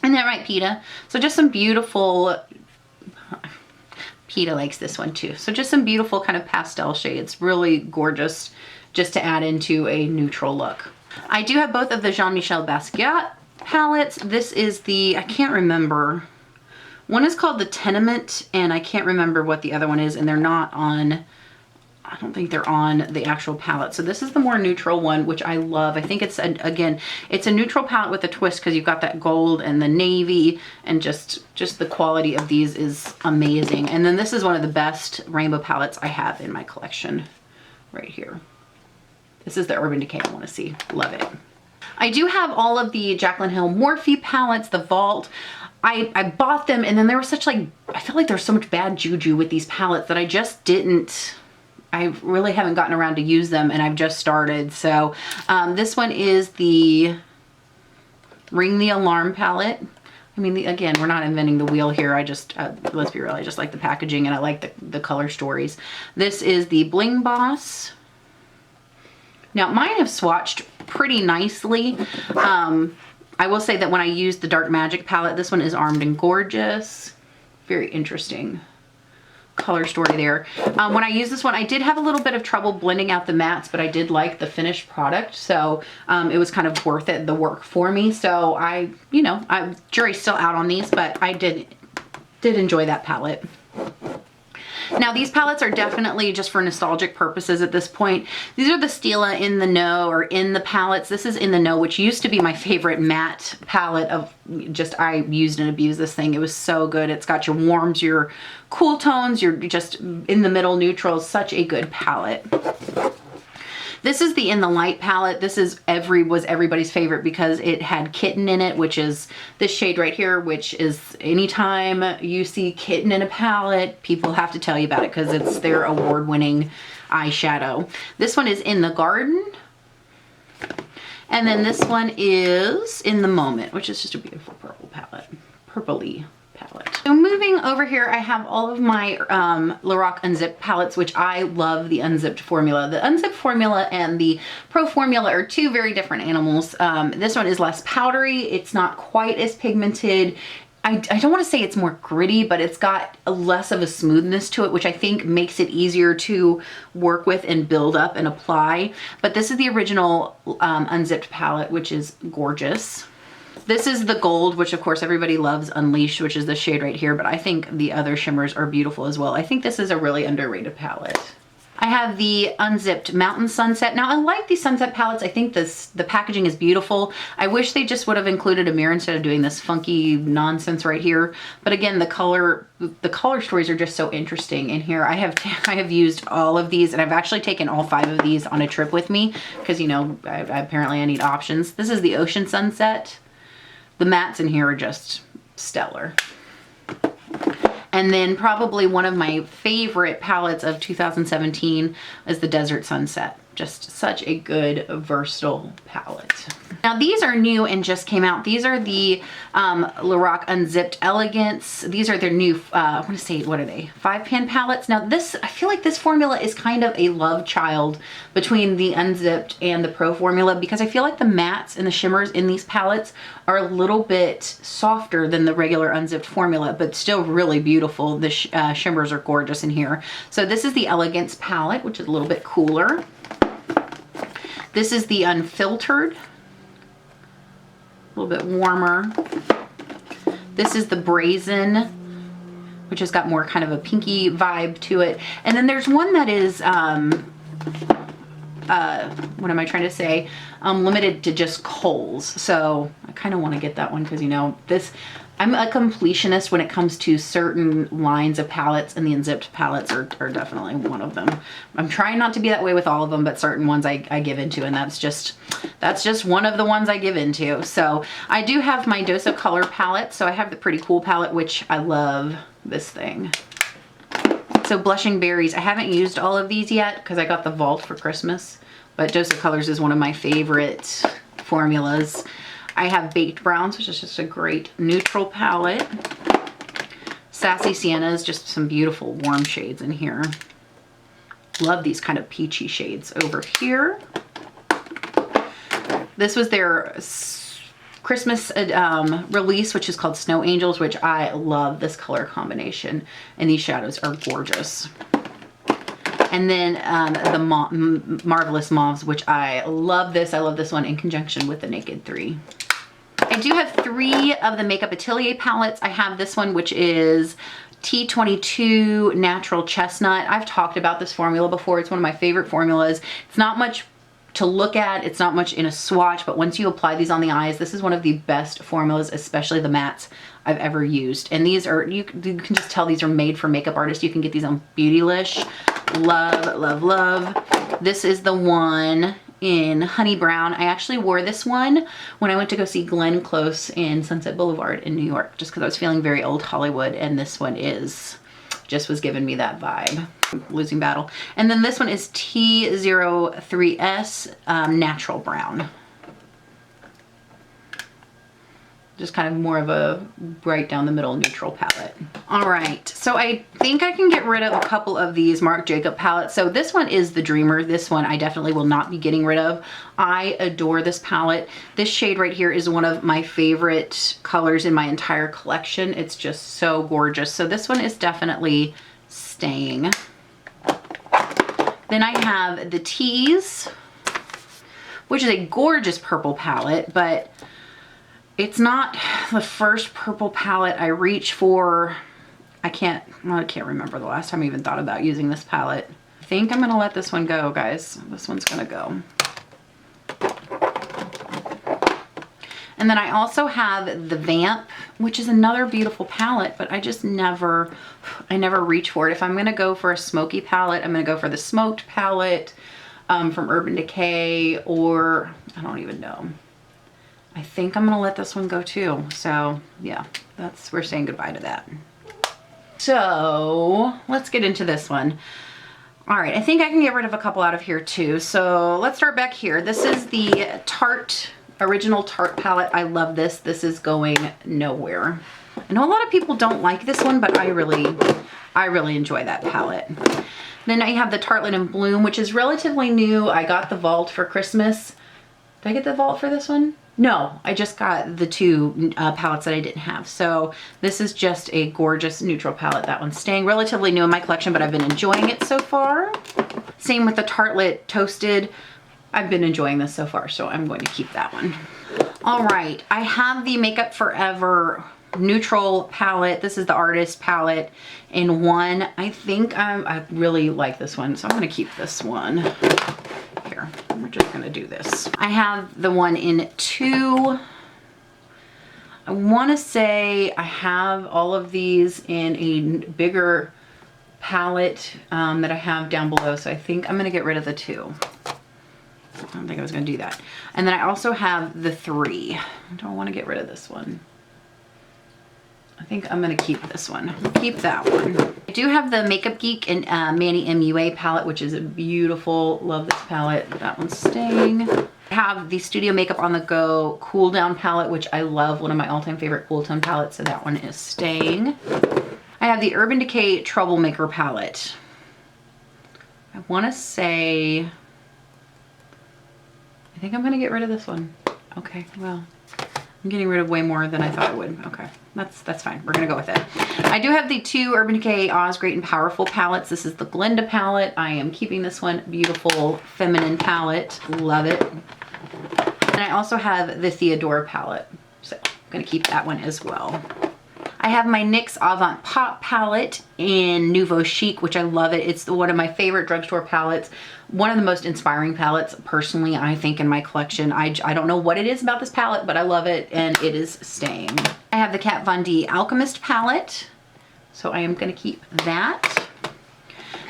Isn't that right, PETA? So just some beautiful, PETA likes this one too. So just some beautiful kind of pastel shades. Really gorgeous just to add into a neutral look. I do have both of the Jean-Michel Basquiat palettes. This is the, I can't remember. One is called the Tenement, and I can't remember what the other one is, and they're not on, I don't think they're on the actual palette. So this is the more neutral one, which I love. I think it's, again, it's a neutral palette with a twist because you've got that gold and the navy, and just the quality of these is amazing. And then this is one of the best rainbow palettes I have in my collection right here. This is the Urban Decay I want to see. Love it. I do have all of the Jaclyn Hill Morphe palettes, the Vault. I bought them, and then there was such like, I feel like there's so much bad juju with these palettes that I just didn't, I really haven't gotten around to use them, and I've just started. So this one is the Ring the Alarm palette. I mean, again, we're not inventing the wheel here. I just, let's be real, I just like the packaging and I like the color stories. This is the Bling Boss. Now mine have swatched pretty nicely. I will say that when I used the Dark Magic palette, this one is Armed and Gorgeous. Very interesting color story there. When I used this one, I did have a little bit of trouble blending out the mattes, but I did like the finished product. So it was kind of worth it, the work for me. So jury's still out on these, but I did enjoy that palette. Now these palettes are definitely just for nostalgic purposes at this point. These are the Stila In the Know or In the palettes. This is In the Know, which used to be my favorite matte palette of just, I used and abused this thing. It was so good. It's got your warms, your cool tones, your just in the middle neutrals. Such a good palette. This is the In the Light palette. This is was everybody's favorite because it had Kitten in it, which is this shade right here, which is anytime you see Kitten in a palette, people have to tell you about it because it's their award-winning eyeshadow. This one is In the Garden. And then this one is In the Moment, which is just a beautiful purple palette. Purpley palette. So moving over here, I have all of my Lorac Unzipped palettes, which I love the Unzipped formula. The Unzipped formula and the Pro formula are 2 very different animals. This one is less powdery. It's not quite as pigmented. I don't want to say it's more gritty, but it's got less of a smoothness to it, which I think makes it easier to work with and build up and apply. But this is the original Unzipped palette, which is gorgeous. This is the gold, which of course everybody loves, Unleashed, which is the shade right here, but I think the other shimmers are beautiful as well. I think this is a really underrated palette. I have the Unzipped Mountain Sunset. Now I like these sunset palettes. I think the packaging is beautiful. I wish they just would have included a mirror instead of doing this funky nonsense right here. But again, the color stories are just so interesting in here. I have used all of these, and I've actually taken all 5 of these on a trip with me because, you know, apparently I need options. This is the Ocean Sunset. The mattes in here are just stellar. And then probably one of my favorite palettes of 2017 is the Desert Sunset. Just such a good, versatile palette. Now these are new and just came out. These are the Lorac Unzipped Elegance. These are their new, I want to say, what are they? 5-pan palettes. Now this, I feel like this formula is kind of a love child between the Unzipped and the Pro formula because I feel like the mattes and the shimmers in these palettes are a little bit softer than the regular Unzipped formula, but still really beautiful. The shimmers are gorgeous in here. So this is the Elegance palette, which is a little bit cooler. This is the Unfiltered, a little bit warmer. This is the Brazen, which has got more kind of a pinky vibe to it. And then there's one that is, what am I trying to say? Limited to just coals. So I kind of want to get that one because, you know, this, I'm a completionist when it comes to certain lines of palettes, and the unzipped palettes are definitely one of them. I'm trying not to be that way with all of them, but certain ones I give into, and that's just one of the ones I give into. So I do have my Dose of Color palette. So I have the Pretty Cool palette, which I love this thing. So Blushing Berries, I haven't used all of these yet because I got the Vault for Christmas, but Dose of Colors is one of my favorite formulas. I have Baked Browns, which is just a great neutral palette. Sassy Siennas, just some beautiful warm shades in here. Love these kind of peachy shades over here. This was their Christmas release, which is called Snow Angels, which I love this color combination, and these shadows are gorgeous. And then the Marvelous Mauves, which I love this. I love this one in conjunction with the Naked 3. I do have 3 of the Makeup Atelier palettes. I have this one, which is T22 Natural Chestnut. I've talked about this formula before. It's one of my favorite formulas. It's not much to look at, it's not much in a swatch, but once you apply these on the eyes, this is one of the best formulas, especially the mattes I've ever used. And these are, you can just tell these are made for makeup artists. You can get these on Beautylish. Love, love, love. This is the one in Honey Brown. I actually wore this one when I went to go see Glenn Close in Sunset Boulevard in New York, just because I was feeling very old Hollywood, and this one just was giving me that vibe. Losing battle. And then this one is T03S Natural Brown. Just kind of more of a bright down the middle neutral palette. All right, so I think I can get rid of a couple of these Marc Jacob palettes. So this one is the Dreamer. This one I definitely will not be getting rid of. I adore this palette. This shade right here is one of my favorite colors in my entire collection. It's just so gorgeous. So this one is definitely staying. Then I have the Tease, which is a gorgeous purple palette, but it's not the first purple palette I reach for. I can't remember the last time I even thought about using this palette. I think I'm gonna let this one go, guys. This one's gonna go. And then I also have the Vamp, which is another beautiful palette, but I just never reach for it. If I'm gonna go for a smoky palette, I'm gonna go for the Smoked palette from Urban Decay, or I don't even know. I think I'm gonna let this one go too. So yeah, we're saying goodbye to that. So let's get into this one. All right, I think I can get rid of a couple out of here too. So let's start back here. This is the Tarte, original Tarte palette. I love this. This is going nowhere. I know a lot of people don't like this one, but I really enjoy that palette. Then I have the Tartelette in Bloom, which is relatively new. I got the Vault for Christmas. Did I get the Vault for this one? No, I just got the 2 palettes that I didn't have. So this is just a gorgeous neutral palette. That one's staying relatively new in my collection, but I've been enjoying it so far. Same with the Tartelette Toasted. I've been enjoying this so far, so I'm going to keep that one. All right, I have the Makeup Forever neutral palette. This is the Artist palette in 1. I think I really like this one, so I'm going to keep this one. Here, we're just going to do this. I have the one in 2. I want to say I have all of these in a bigger palette that I have down below, so I think I'm going to get rid of the 2. I don't think I was going to do that. And then I also have the 3. I don't want to get rid of this one. I think I'm going to keep this one. Keep that one. I do have the Makeup Geek and Manny MUA palette, which is a beautiful, love this palette. That one's staying. I have the Studio Makeup on the Go Cool Down palette, which I love, one of my all-time favorite cool tone palettes, so that one is staying. I have the Urban Decay Troublemaker palette. I want to say, I think I'm going to get rid of this one. Okay, well, I'm getting rid of way more than I thought I would. Okay, that's fine. We're gonna go with it. I do have the 2 Urban Decay Oz Great and Powerful palettes. This is the Glinda palette. I am keeping this one. Beautiful feminine palette. Love it. And I also have the Theodora palette. So I'm gonna keep that one as well. I have my NYX Avant Pop palette in Nouveau Chic, which I love it. It's one of my favorite drugstore palettes. One of the most inspiring palettes, personally, I think, in my collection. I don't know what it is about this palette, but I love it, and it is staying. I have the Kat Von D Alchemist palette, so I am going to keep that.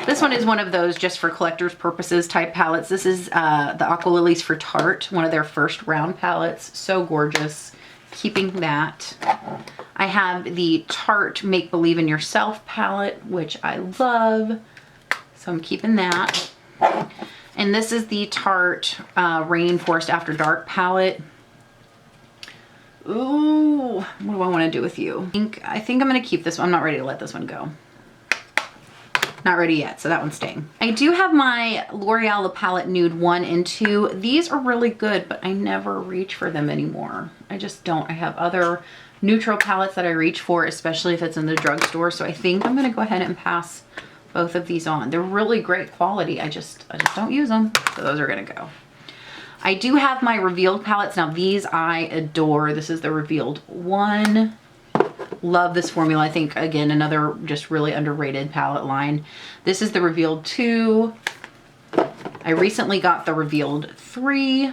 This one is one of those just for collector's purposes type palettes. This is the Aqua Lilies for Tarte, one of their first round palettes. So gorgeous. Keeping that. I have the Tarte Make Believe in Yourself palette, which I love. So I'm keeping that. And this is the Tarte Rainforest After Dark palette. Ooh, what do I want to do with you? I think I'm going to keep this one. I'm not ready to let this one go. Not ready yet, so that one's staying. I do have my L'Oreal La Palette Nude 1 and 2. These are really good, but I never reach for them anymore. I just don't. I have other neutral palettes that I reach for, especially if it's in the drugstore. So I think I'm gonna go ahead and pass both of these on. They're really great quality. I just don't use them, so those are gonna go. I do have my Revealed palettes. Now these I adore. This is the Revealed 1. Love this formula. I think, again, another just really underrated palette line. This is the Revealed 2. I recently got the Revealed 3.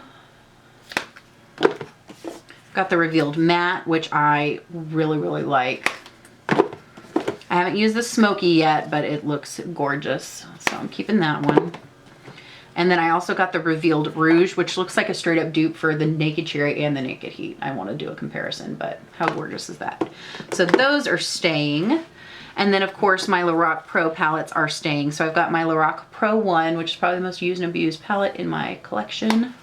Got the Revealed Matte, which I really, really like. I haven't used the Smoky yet, but it looks gorgeous. So I'm keeping that one. And then I also got the Revealed Rouge, which looks like a straight up dupe for the Naked Cherry and the Naked Heat. I want to do a comparison, but how gorgeous is that? So those are staying. And then of course my Lorac Pro palettes are staying. So I've got my Lorac Pro 1, which is probably the most used and abused palette in my collection.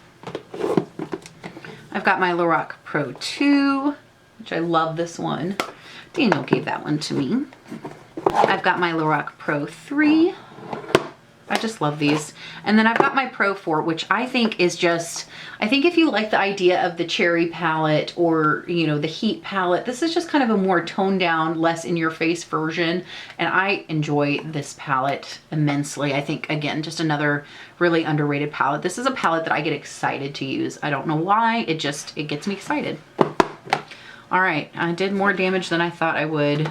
I've got my Lorac Pro 2, which I love this one. Daniel gave that one to me. I've got my Lorac Pro 3. I just love these. And then I've got my Pro 4, which I think is just, I think if you like the idea of the cherry palette or, you know, the heat palette, this is just kind of a more toned down, less in your face version. And I enjoy this palette immensely. I think, again, just another really underrated palette. This is a palette that I get excited to use. I don't know why, it gets me excited. All right, I did more damage than I thought I would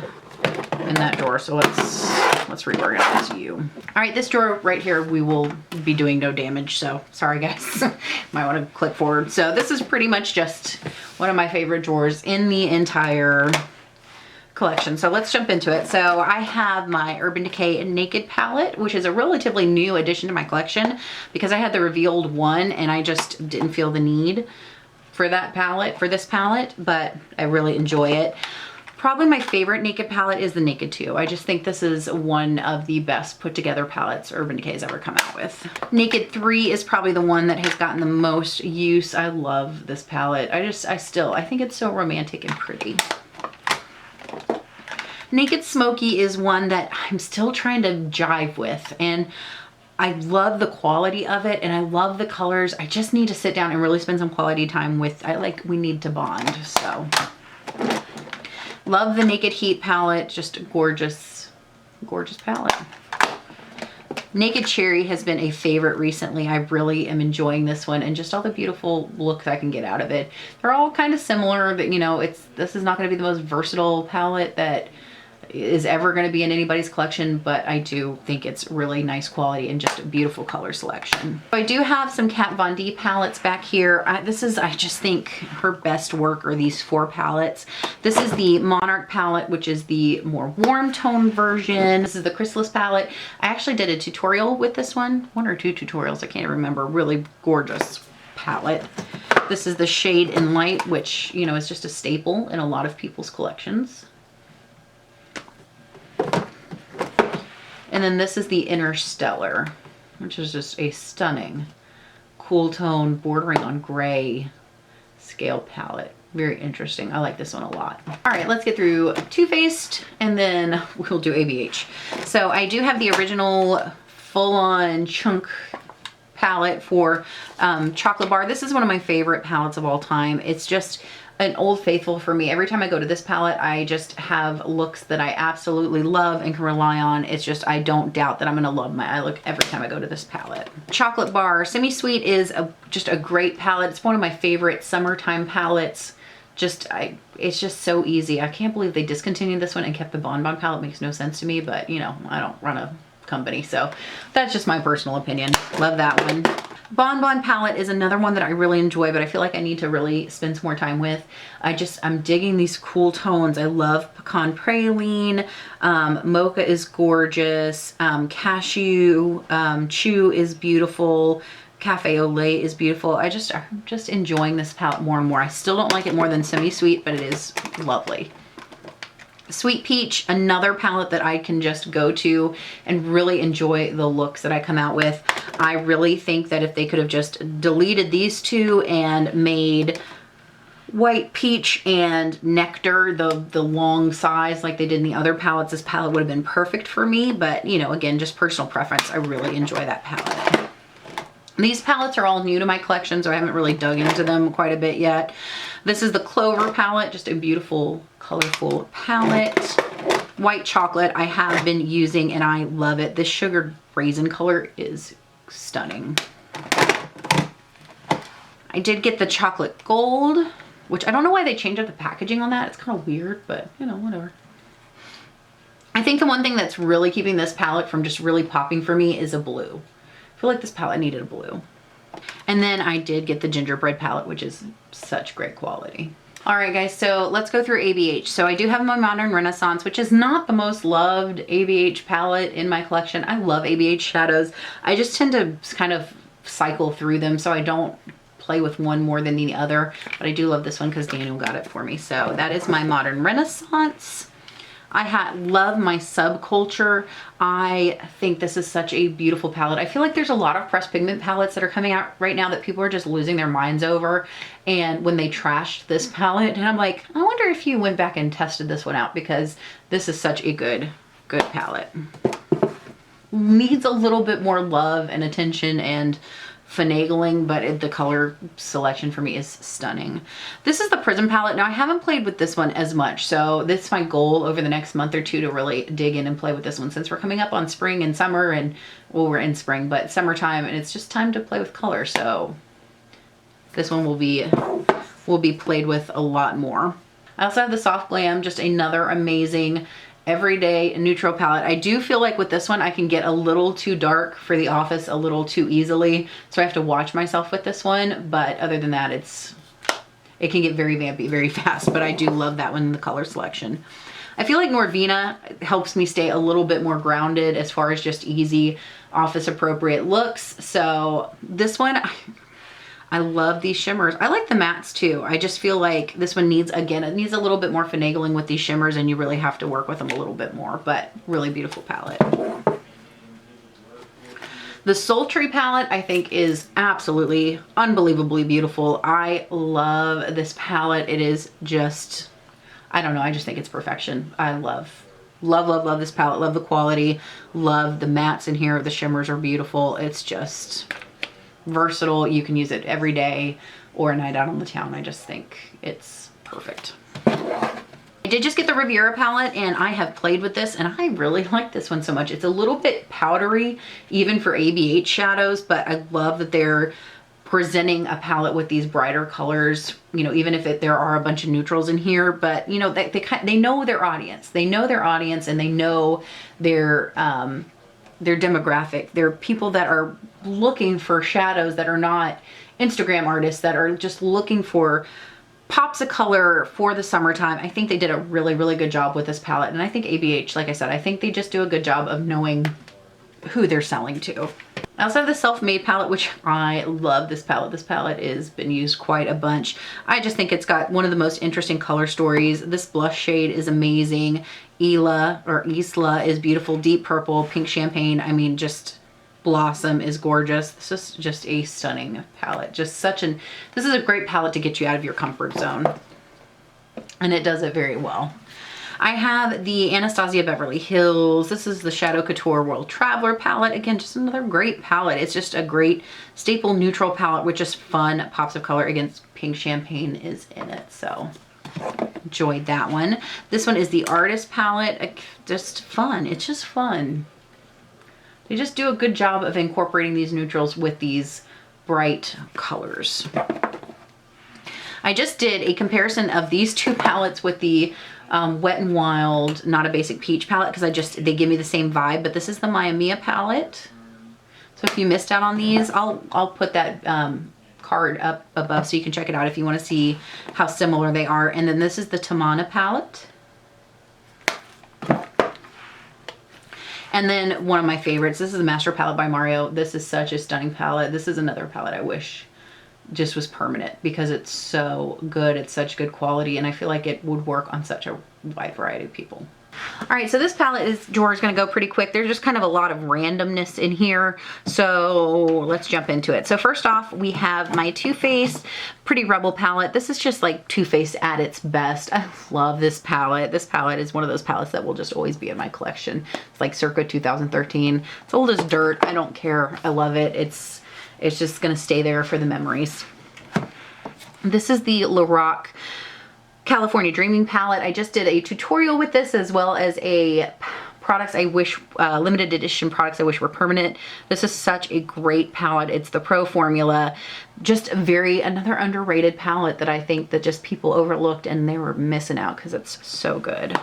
in that drawer, so let's reorganize you. All right, this drawer right here, we will be doing no damage, so sorry guys. Might want to click forward. So this is pretty much just one of my favorite drawers in the entire collection. So let's jump into it. So I have my Urban Decay Naked palette, which is a relatively new addition to my collection because I had the Revealed 1 and I just didn't feel the need for that palette, for this palette, but I really enjoy it. Probably my favorite Naked palette is the Naked 2. I just think this is one of the best put together palettes Urban Decay has ever come out with. Naked 3 is probably the one that has gotten the most use. I love this palette. I think it's so romantic and pretty. Naked Smoky is one that I'm still trying to jive with, and I love the quality of it and I love the colors. I just need to sit down and really spend some quality time with, we need to bond, so. Love the Naked Heat palette, just a gorgeous, gorgeous palette. Naked Cherry has been a favorite recently. I really am enjoying this one and just all the beautiful looks I can get out of it. They're all kind of similar, but you know, this is not going to be the most versatile palette that is ever going to be in anybody's collection, but I do think it's really nice quality and just a beautiful color selection. I do have some Kat Von D palettes back here. I just think her best work are these 4 palettes. This is the Monarch palette, which is the more warm tone version. This is the Chrysalis palette. I actually did a tutorial with this one or 2 tutorials, I can't remember. Really gorgeous palette. This is the Shade and Light, which, you know, is just a staple in a lot of people's collections. And then this is the Interstellar, which is just a stunning cool tone bordering on gray scale palette. Very interesting. I like this one a lot. All right, let's get through Too Faced and then we'll do ABH. So I do have the original full-on chunk palette for Chocolate Bar. This is one of my favorite palettes of all time. It's just an old faithful for me. Every time I go to this palette, I just have looks that I absolutely love and can rely on. It's just, I don't doubt that I'm gonna love my eye look every time I go to this palette. Chocolate Bar Semi-Sweet is just a great palette. It's one of my favorite summertime palettes it's just so easy. I can't believe they discontinued this one and kept the Bon Bon palette. Makes no sense to me, but you know, I don't run a company, so that's just my personal opinion. Love that one. Bon Bon palette is another one that I really enjoy, but I feel like I need to really spend some more time with. I'm digging these cool tones. I love Pecan Praline. Mocha is gorgeous. Cashew Chew is beautiful. Cafe au lait is beautiful. I'm just enjoying this palette more and more. I still don't like it more than Semi-Sweet, but it is lovely. Sweet Peach, another palette that I can just go to and really enjoy the looks that I come out with. I really think that if they could have just deleted these two and made White Peach and Nectar the long size like they did in the other palettes, this palette would have been perfect for me. But, you know, again, just personal preference. I really enjoy that palette. These palettes are all new to my collection, so I haven't really dug into them quite a bit yet. This is the Clover palette, just a beautiful, colorful palette. White Chocolate I have been using and I love it. This sugared raisin color is stunning. I did get the Chocolate Gold, which I don't know why they changed up the packaging on that. It's kind of weird, but you know, whatever. I think the one thing that's really keeping this palette from just really popping for me is a blue. I feel like this palette needed a blue. And then I did get the Gingerbread palette, which is such great quality. All right, guys, so let's go through ABH. So I do have my Modern Renaissance, which is not the most loved ABH palette in my collection. I love ABH shadows. I just tend to kind of cycle through them, so I don't play with one more than the other. But I do love this one because Daniel got it for me. So that is my Modern Renaissance. I love my Subculture. I think this is such a beautiful palette. I feel like there's a lot of pressed pigment palettes that are coming out right now that people are just losing their minds over. And when they trashed this palette, and I'm like, I wonder if you went back and tested this one out, because this is such a good palette. Needs a little bit more love and attention and finagling, but the color selection for me is stunning. This is the Prism palette. Now I haven't played with this one as much, so this is my goal over the next month or two to really dig in and play with this one, since we're coming up on spring and summer, and well, we're in spring, but summertime, and it's just time to play with color. So this one will be played with a lot more. I also have the Soft Glam, just another amazing everyday neutral palette. I do feel like with this one I can get a little too dark for the office a little too easily, so I have to watch myself with this one. But other than that, it can get very vampy very fast, but I do love that one in the color selection. I feel like Norvina helps me stay a little bit more grounded as far as just easy office appropriate looks. So this one, I love these shimmers. I like the mattes too. I just feel like this one needs, again, it needs a little bit more finagling with these shimmers, and you really have to work with them a little bit more, but really beautiful palette. The Sultry palette I think is absolutely unbelievably beautiful. I love this palette. It is just, I don't know, I just think it's perfection. I love this palette. Love the quality. Love the mattes in here. The shimmers are beautiful. It's just versatile. You can use it every day or a night out on the town. I just think it's perfect. I did just get the Riviera palette, and I have played with this, and I really like this one so much. It's a little bit powdery even for ABH shadows, but I love that they're presenting a palette with these brighter colors, you know, even if there are a bunch of neutrals in here. But you know, they know their audience. They know their audience, and they know their demographic. They're people that are looking for shadows that are not Instagram artists, that are just looking for pops of color for the summertime. I think they did a really, really good job with this palette. And I think ABH, like I said, I think they just do a good job of knowing who they're selling to. I also have the Self-Made palette, which I love this palette. This palette has been used quite a bunch. I just think it's got one of the most interesting color stories. This blush shade is amazing. Isla is beautiful. Deep purple, pink champagne. I mean, just Blossom is gorgeous. This is just a stunning palette. This is a great palette to get you out of your comfort zone. And it does it very well. I have the Anastasia Beverly Hills. This is the Shadow Couture World Traveler palette. Again, just another great palette. It's just a great staple neutral palette with just fun pops of color. Again, pink champagne is in it, so enjoyed that one. This one is the Artist palette. Just fun. It's just fun. They just do a good job of incorporating these neutrals with these bright colors. I just did a comparison of these two palettes with the Wet n Wild Not a Basic Peach palette, because they give me the same vibe, but this is the Maya Mia palette. So if you missed out on these, I'll put that card up above so you can check it out if you want to see how similar they are. And then this is the Tamana palette. And then one of my favorites, this is the Master Palette by Mario. This is such a stunning palette. This is another palette I wish just was permanent because it's so good. It's such good quality, and I feel like it would work on such a wide variety of people. All right, so this palette drawer is going to go pretty quick. There's just kind of a lot of randomness in here, so let's jump into it. So first off, we have my Too Faced Pretty Rebel palette. This is just like Too Faced at its best. I love this palette. This palette is one of those palettes that will just always be in my collection. It's like circa 2013. It's old as dirt. I don't care. I love it. It's just going to stay there for the memories. This is the Lorac California Dreaming palette. I just did a tutorial with this, as well as a products I wish, limited edition products I wish were permanent. This is such a great palette. It's the Pro Formula. Just another underrated palette that I think that just people overlooked and they were missing out because it's so good.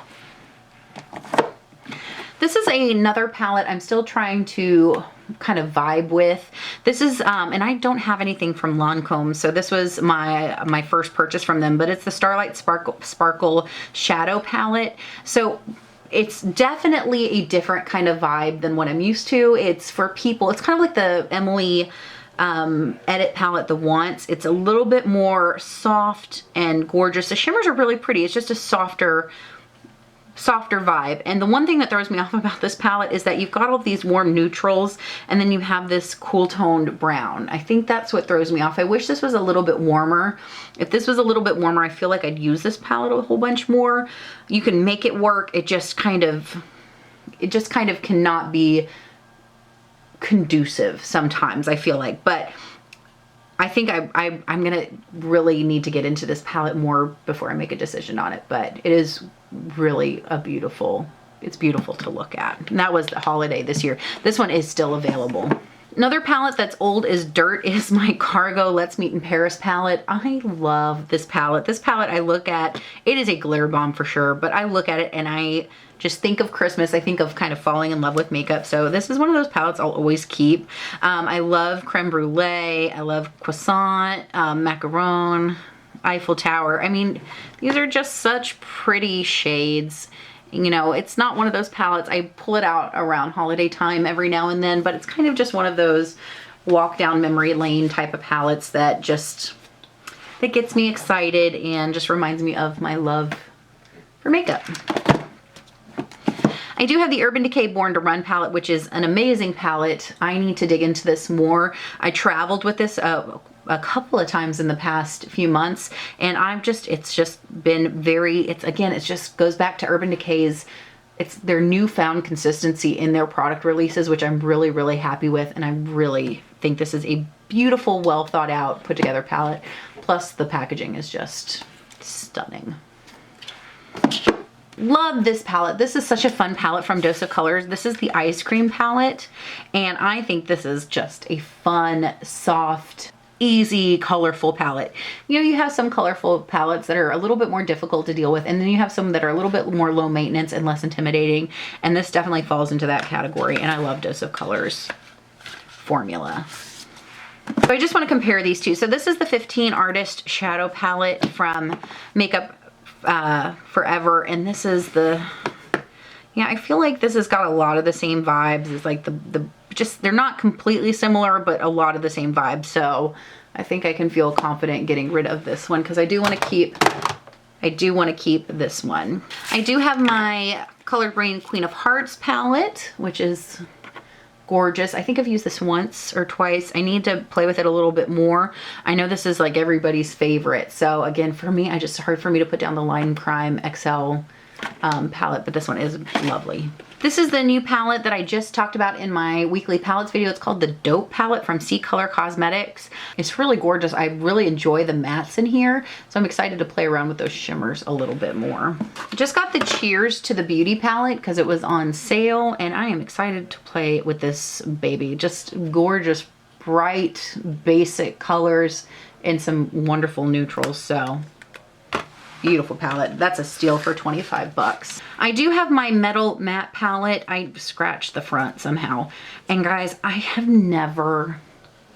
This is another palette I'm still trying to kind of vibe with. This is, and I don't have anything from Lancome, so this was my first purchase from them, but it's the Starlight Sparkle Shadow palette. So it's definitely a different kind of vibe than what I'm used to. It's for people, it's kind of like the Emily Edit palette, the Once. It's a little bit more soft and gorgeous. The shimmers are really pretty. It's just a softer vibe. And the one thing that throws me off about this palette is that you've got all of these warm neutrals and then you have this cool toned brown. I think that's what throws me off. I wish this was a little bit warmer. If this was a little bit warmer, I feel like I'd use this palette a whole bunch more. You can make it work. It just kind of cannot be conducive sometimes, I feel like. But I think I'm gonna really need to get into this palette more before I make a decision on it, but it is really it's beautiful to look at. And that was the holiday this year. This one is still available. Another palette that's old as dirt is my Cargo Let's Meet in Paris palette. I love this palette. This palette I look at, it is a glitter bomb for sure, but I look at it and I just think of Christmas. I think of kind of falling in love with makeup. So this is one of those palettes I'll always keep. I love Creme Brulee. I love Croissant, Macaron, Eiffel Tower. I mean, these are just such pretty shades. You know, it's not one of those palettes. I pull it out around holiday time every now and then, but it's kind of just one of those walk down memory lane type of palettes that gets me excited and just reminds me of my love for makeup. I do have the Urban Decay Born to Run palette, which is an amazing palette. I need to dig into this more. I traveled with this a couple of times in the past few months, and it's just been it just goes back to Urban Decay's, it's their newfound consistency in their product releases, which I'm really, really happy with, and I really think this is a beautiful, well thought out, put together palette. Plus the packaging is just stunning. Love this palette. This is such a fun palette from Dose of Colors. This is the Ice Cream palette, and I think this is just a fun, soft, easy, colorful palette. You know, you have some colorful palettes that are a little bit more difficult to deal with, and then you have some that are a little bit more low maintenance and less intimidating, and this definitely falls into that category, and I love Dose of Colors formula. So I just want to compare these two. So this is the 15 Artist Shadow palette from Makeup Forever, and this is I feel like this has got a lot of the same vibes. It's like they're not completely similar, but a lot of the same vibes. So I think I can feel confident getting rid of this one because I do want to keep this one. I do have my Colored Green Queen of Hearts palette, which is gorgeous. I think I've used this once or twice. I need to play with it a little bit more. I know this is like everybody's favorite. So again, for me, it's hard for me to put down the Line Crime XL palette, but this one is lovely. This is the new palette that I just talked about in my weekly palettes video. It's called the Dope palette from C Color Cosmetics. It's really gorgeous. I really enjoy the mattes in here, so I'm excited to play around with those shimmers a little bit more. Just got the Cheers to the Beauty palette because it was on sale, and I am excited to play with this baby. Just gorgeous bright, basic colors and some wonderful neutrals. So beautiful palette. That's a steal for 25 bucks. I do have my metal matte palette. I scratched the front somehow. And guys, I have never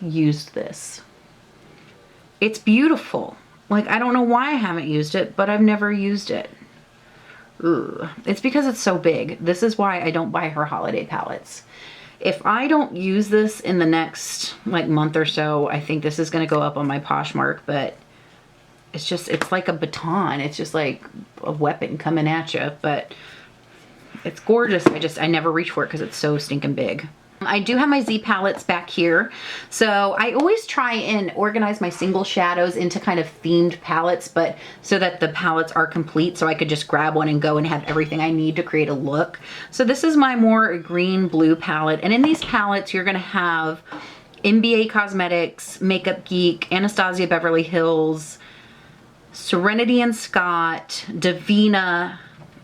used this. It's beautiful. Like, I don't know why I haven't used it, but I've never used it. Ugh. It's because it's so big. This is why I don't buy her holiday palettes. If I don't use this in the next like month or so, I think this is going to go up on my Poshmark, but it's just, it's like a baton. It's just like a weapon coming at you, but it's gorgeous. I never reach for it because it's so stinking big. I do have my Z palettes back here. So I always try and organize my single shadows into kind of themed palettes, but so that the palettes are complete, so I could just grab one and go and have everything I need to create a look. So this is my more green blue palette. And in these palettes, you're gonna have NBA Cosmetics, Makeup Geek, Anastasia Beverly Hills, Serenity and Scott, Davina,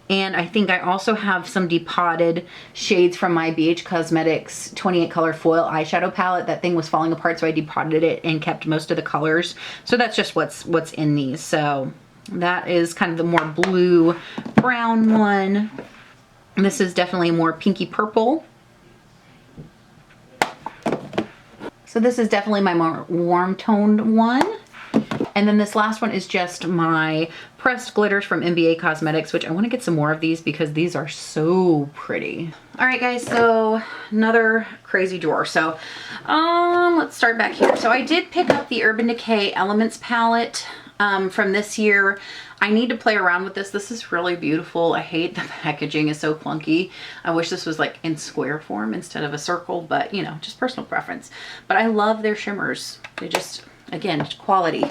and I think I also have some depotted shades from my BH Cosmetics 28 color foil eyeshadow palette. That thing was falling apart, so I depotted it and kept most of the colors. So that's just what's in these. So that is kind of the more blue brown one. And this is definitely more pinky purple. So this is definitely my more warm toned one. And then this last one is just my pressed glitters from NBA Cosmetics, which I want to get some more of these because these are so pretty. All right, guys, so another crazy drawer. So let's start back here. So I did pick up the Urban Decay Elements palette from this year. I need to play around with this. This is really beautiful. I hate the packaging is so clunky. I wish this was like in square form instead of a circle, but you know, just personal preference. But I love their shimmers. They just, again, quality.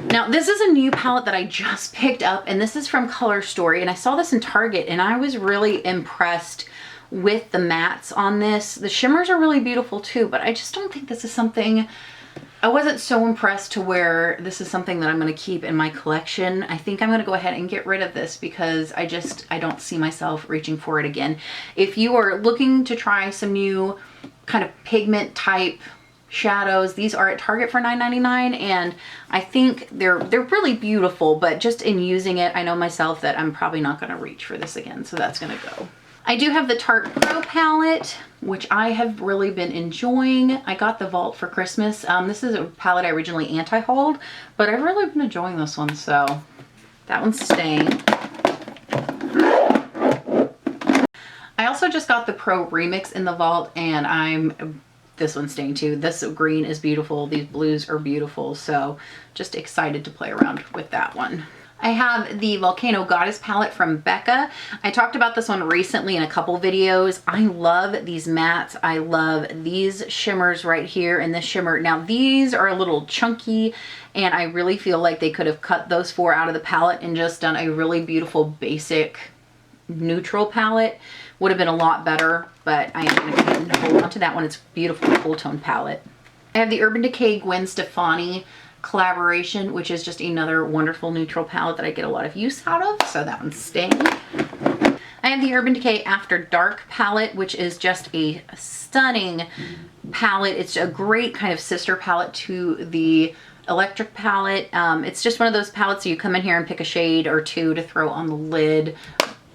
Now this is a new palette that I just picked up, and this is from Color Story, and I saw this in Target and I was really impressed with the mattes on this. The shimmers are really beautiful too, but I just don't think this is something, I wasn't so impressed to where this is something that I'm going to keep in my collection. I think I'm going to go ahead and get rid of this because I don't see myself reaching for it again. If you are looking to try some new kind of pigment type shadows, these are at Target for $9.99, and I think they're really beautiful, but just in using it, I know myself that I'm probably not going to reach for this again, so that's going to go. I do have the Tarte Pro palette, which I have really been enjoying. I got the Vault for Christmas. This is a palette I originally anti-hauled, but I've really been enjoying this one, so that one's staying. I also just got the Pro Remix in the Vault, and this one's staying too. This green is beautiful. These blues are beautiful. So just excited to play around with that one. I have the Volcano Goddess palette from Becca. I talked about this one recently in a couple videos. I love these mattes. I love these shimmers right here and this shimmer. Now these are a little chunky, and I really feel like they could have cut those four out of the palette and just done a really beautiful basic neutral palette. Would have been a lot better, but I am going to go ahead and hold on to that one. It's a beautiful full tone palette. I have the Urban Decay Gwen Stefani collaboration, which is just another wonderful neutral palette that I get a lot of use out of, so that one's staying. I have the Urban Decay After Dark palette, which is just a stunning palette. It's a great kind of sister palette to the Electric palette. It's just one of those palettes you come in here and pick a shade or two to throw on the lid,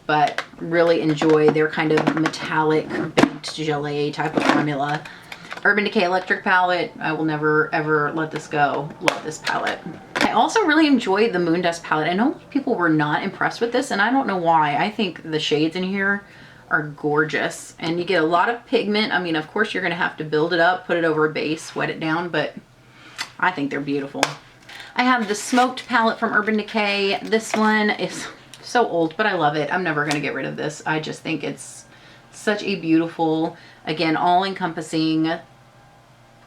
but really enjoy their kind of metallic baked gelée type of formula. Urban Decay Electric palette, I will never ever let this go. Love this palette. I also really enjoyed the Moondust palette. I know people were not impressed with this, and I don't know why. I think the shades in here are gorgeous, and you get a lot of pigment. I mean, of course you're gonna have to build it up, put it over a base, wet it down, but I think they're beautiful. I have the Smoked palette from Urban Decay. This one is so old, but I love it. I'm never going to get rid of this. I just think it's such a beautiful, again, all-encompassing,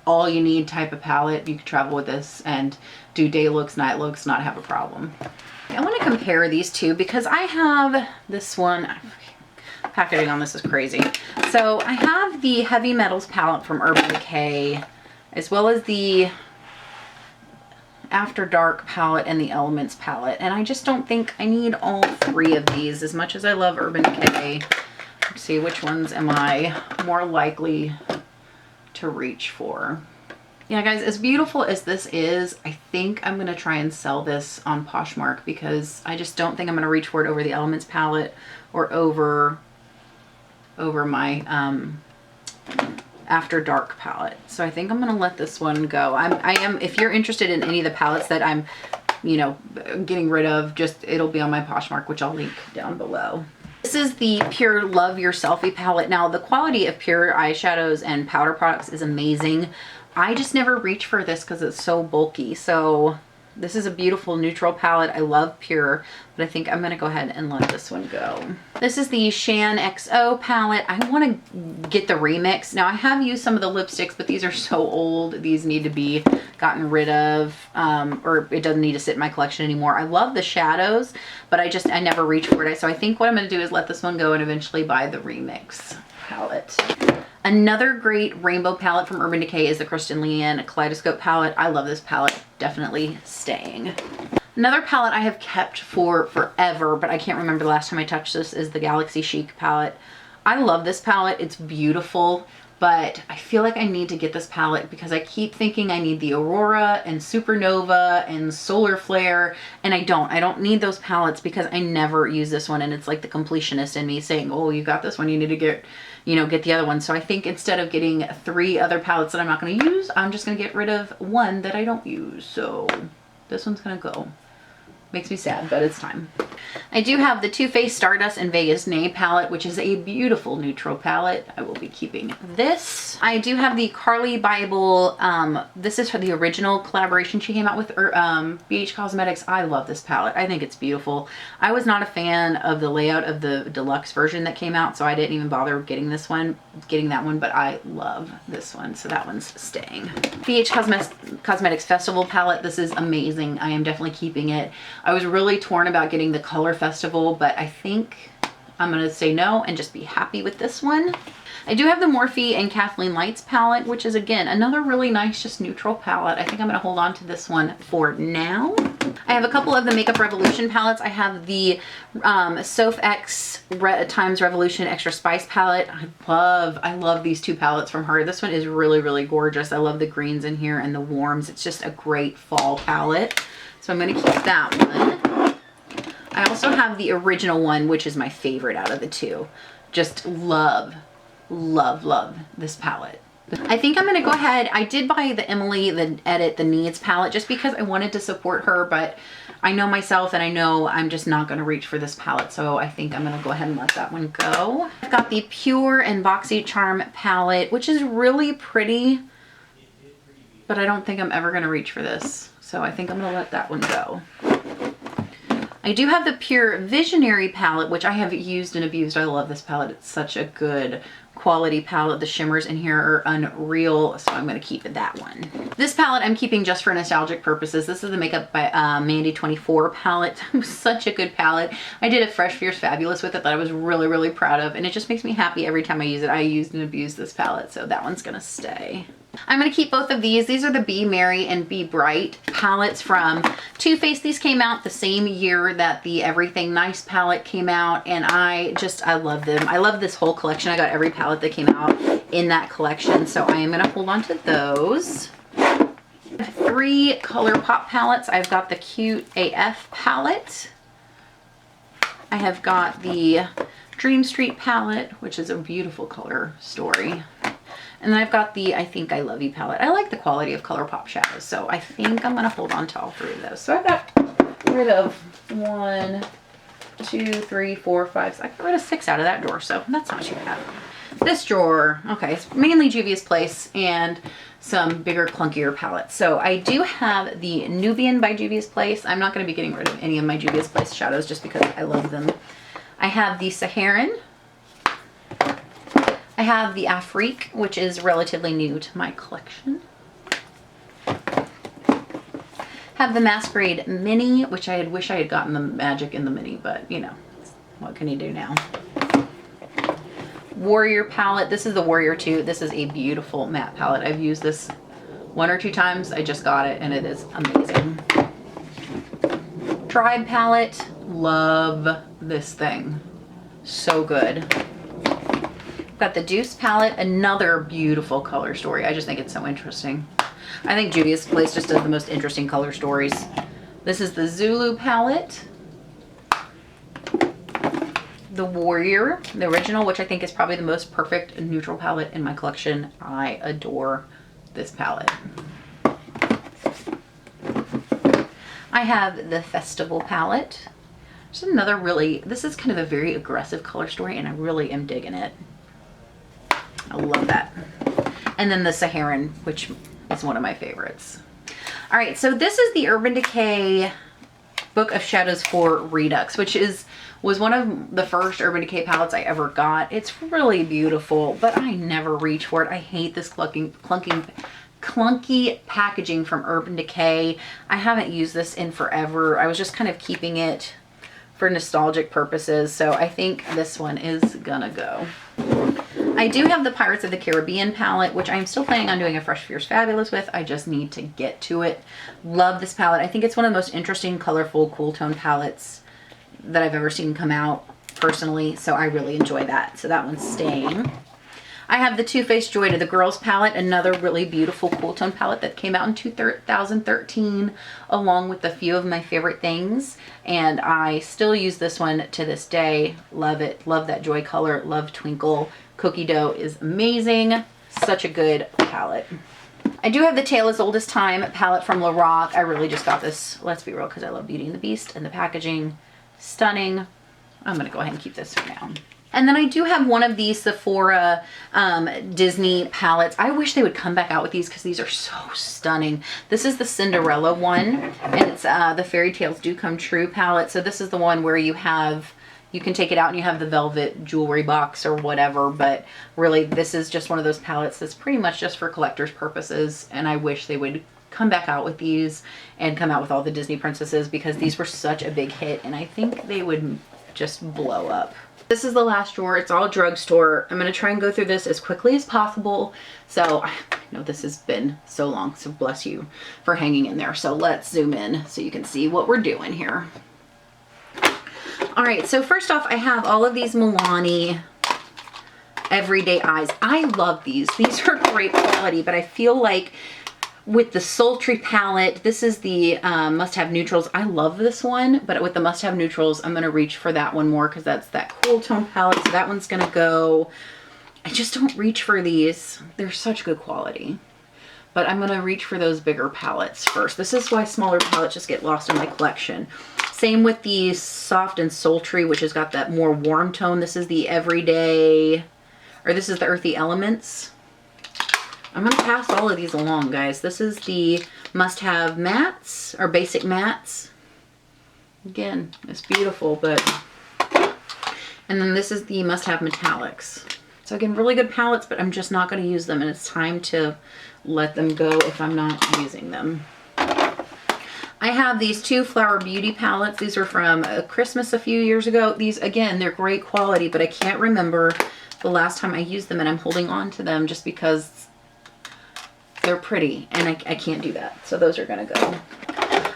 all you need type of palette. You could travel with this and do day looks, night looks, not have a problem. I want to compare these two because I have this one. Packaging on this is crazy. So I have the Heavy Metals palette from Urban Decay, as well as the After Dark palette and the Elements palette, and I just don't think I need all three of these as much as I love Urban Decay. Let's see, which ones am I more likely to reach for? Yeah, guys, as beautiful as this is, I think I'm going to try and sell this on Poshmark because I just don't think I'm going to reach for it over the Elements palette or over my After Dark palette. So I think I'm going to let this one go. I am, if you're interested in any of the palettes that I'm, you know, getting rid of, just, it'll be on my Poshmark, which I'll link down below. This is the Pure Love Your Selfie palette. Now, the quality of Pure eyeshadows and powder products is amazing. I just never reach for this because it's so bulky. So this is a beautiful neutral palette. I love Pure, but I think I'm going to go ahead and let this one go. This is the Shan XO palette. I want to get the remix. Now, I have used some of the lipsticks, but these are so old. These need to be gotten rid of, or it doesn't need to sit in my collection anymore. I love the shadows, but I never reach for it. So I think what I'm going to do is let this one go and eventually buy the remix palette. Another great rainbow palette from Urban Decay is the Kristen Leanne Kaleidoscope palette. I love this palette. Definitely staying. Another palette I have kept for forever, but I can't remember the last time I touched this, is the Galaxy Chic palette. I love this palette. It's beautiful, but I feel like I need to get this palette because I keep thinking I need the Aurora and Supernova and Solar Flare, and I don't. I don't need those palettes because I never use this one, and it's like the completionist in me saying, oh, you got this one, you need to get, you know, get the other one. So I think instead of getting 3 other palettes that I'm not going to use, I'm just going to get rid of one that I don't use. So this one's going to go. Makes me sad, but it's time. I do have the Too Faced Stardust and Vegas Nay palette, which is a beautiful neutral palette. I will be keeping this. I do have the Carly Bible. This is for the original collaboration she came out with, BH Cosmetics. I love this palette. I think it's beautiful. I was not a fan of the layout of the deluxe version that came out, so I didn't even bother getting that one, but I love this one, so that one's staying. BH Cosmetics Festival palette. This is amazing. I am definitely keeping it. I was really torn about getting the Color Festival, but I think I'm going to say no and just be happy with this one. I do have the Morphe and Kathleen Lights palette, which is, again, another really nice, just neutral palette. I think I'm going to hold on to this one for now. I have a couple of the Makeup Revolution palettes. I have the Soph X times Revolution Extra Spice palette. I love these 2 palettes from her. This one is really, really gorgeous. I love the greens in here and the warms. It's just a great fall palette. So I'm going to keep that one. I also have the original one, which is my favorite out of the 2. Just love, love, love this palette. I think I'm going to go ahead. I did buy the Emily, the Edit, the Needs palette just because I wanted to support her, but I know myself and I know I'm just not going to reach for this palette. So I think I'm going to go ahead and let that one go. I've got the Pure and Boxy Charm palette, which is really pretty, but I don't think I'm ever going to reach for this. So I think I'm going to let that one go. I do have the Pure Visionary palette, which I have used and abused. I love this palette. It's such a good quality palette. The shimmers in here are unreal, so I'm going to keep that one. This palette I'm keeping just for nostalgic purposes. This is the Makeup by Mandy 24 palette. Such a good palette. I did a Fresh Fierce Fabulous with it that I was really, really proud of, and it just makes me happy every time I use it. I used and abused this palette, so that one's going to stay. I'm going to keep both of these. These are the Be Merry and Be Bright palettes from Too Faced. These came out the same year that the Everything Nice palette came out, and I love them. I love this whole collection. I got every palette that came out in that collection, so I am going to hold on to those. 3 ColourPop palettes. I've got the Cute AF palette. I have got the Dream Street palette, which is a beautiful color story. And then I've got the I Think I Love You palette. I like the quality of ColourPop shadows, so I think I'm going to hold on to all 3 of those. So I've got rid of 1, 2, 3, 4, 5. So I got rid of 6 out of that drawer, so that's not too bad. This drawer, okay, it's mainly Juvia's Place and some bigger, clunkier palettes. So I do have the Nubian by Juvia's Place. I'm not going to be getting rid of any of my Juvia's Place shadows just because I love them. I have the Saharan. I have the Afrique, which is relatively new to my collection. Have the Masquerade Mini, which I wish I had gotten the magic in the mini, but you know, what can you do now? Warrior palette. This is the Warrior 2. This is a beautiful matte palette. I've used this 1 or 2 times. I just got it and it is amazing. Tribe palette. Love this thing. So good. Got the Deuce palette, another beautiful color story. I just think it's so interesting. I think Juvia's Place just does the most interesting color stories. This is the Zulu palette. The Warrior, the original, which I think is probably the most perfect neutral palette in my collection. I adore this palette. I have the Festival palette. Just another really, this is kind of a very aggressive color story, and I really am digging it. I love that. And then the Saharan, which is one of my favorites. All right, so this is the Urban Decay Book of Shadows for Redux, which was one of the first Urban Decay palettes I ever got. It's really beautiful, but I never reach for it. I hate this clunky packaging from Urban Decay. I haven't used this in forever. I was just kind of keeping it for nostalgic purposes, so I think this one is gonna go. I do have the Pirates of the Caribbean palette, which I'm still planning on doing a Fresh Fierce Fabulous with. I just need to get to it. Love this palette. I think it's one of the most interesting, colorful, cool tone palettes that I've ever seen come out personally, so I really enjoy that. So that one's staying. I have the Too Faced Joy to the Girls palette, another really beautiful cool tone palette that came out in 2013, along with a few of my favorite things, and I still use this one to this day. Love it. Love that joy color. Love Twinkle. Cookie Dough is amazing. Such a good palette. I do have the Tale as Old as Time palette from Lorac. I really just got this, let's be real, because I love Beauty and the Beast, and the packaging, stunning. I'm going to go ahead and keep this for now. And then I do have one of these Sephora Disney palettes. I wish they would come back out with these because these are so stunning. This is the Cinderella one, and it's the Fairy Tales Do Come True palette. So this is the one where you can take it out and you have the velvet jewelry box or whatever, but really this is just one of those palettes that's pretty much just for collector's purposes, and I wish they would come back out with these and come out with all the Disney princesses because these were such a big hit, and I think they would just blow up. This is the last drawer. It's all drugstore. I'm going to try and go through this as quickly as possible. So I know this has been so long, so bless you for hanging in there. So let's zoom in so you can see what we're doing here. All right, so first off, I have all of these Milani Everyday Eyes. I love these. These are great quality, but I feel like with the Sultry palette, this is the Must Have Neutrals. I love this one, but with the Must Have Neutrals, I'm going to reach for that one more because that's that cool tone palette. So that one's going to go. I just don't reach for these. They're such good quality. But I'm going to reach for those bigger palettes first. This is why smaller palettes just get lost in my collection. Same with the Soft and Sultry, which has got that more warm tone. This is the Everyday, or this is the Earthy Elements. I'm going to pass all of these along, guys. This is the Must Have Mattes, or Basic Mattes. Again, it's beautiful, but... And then this is the Must Have Metallics. So again, really good palettes, but I'm just not going to use them, and it's time to let them go if I'm not using them. I have these two Flower Beauty palettes. These are from Christmas a few years ago. These, again, they're great quality, but I can't remember the last time I used them, and I'm holding on to them just because they're pretty, and I can't do that. So those are going to go.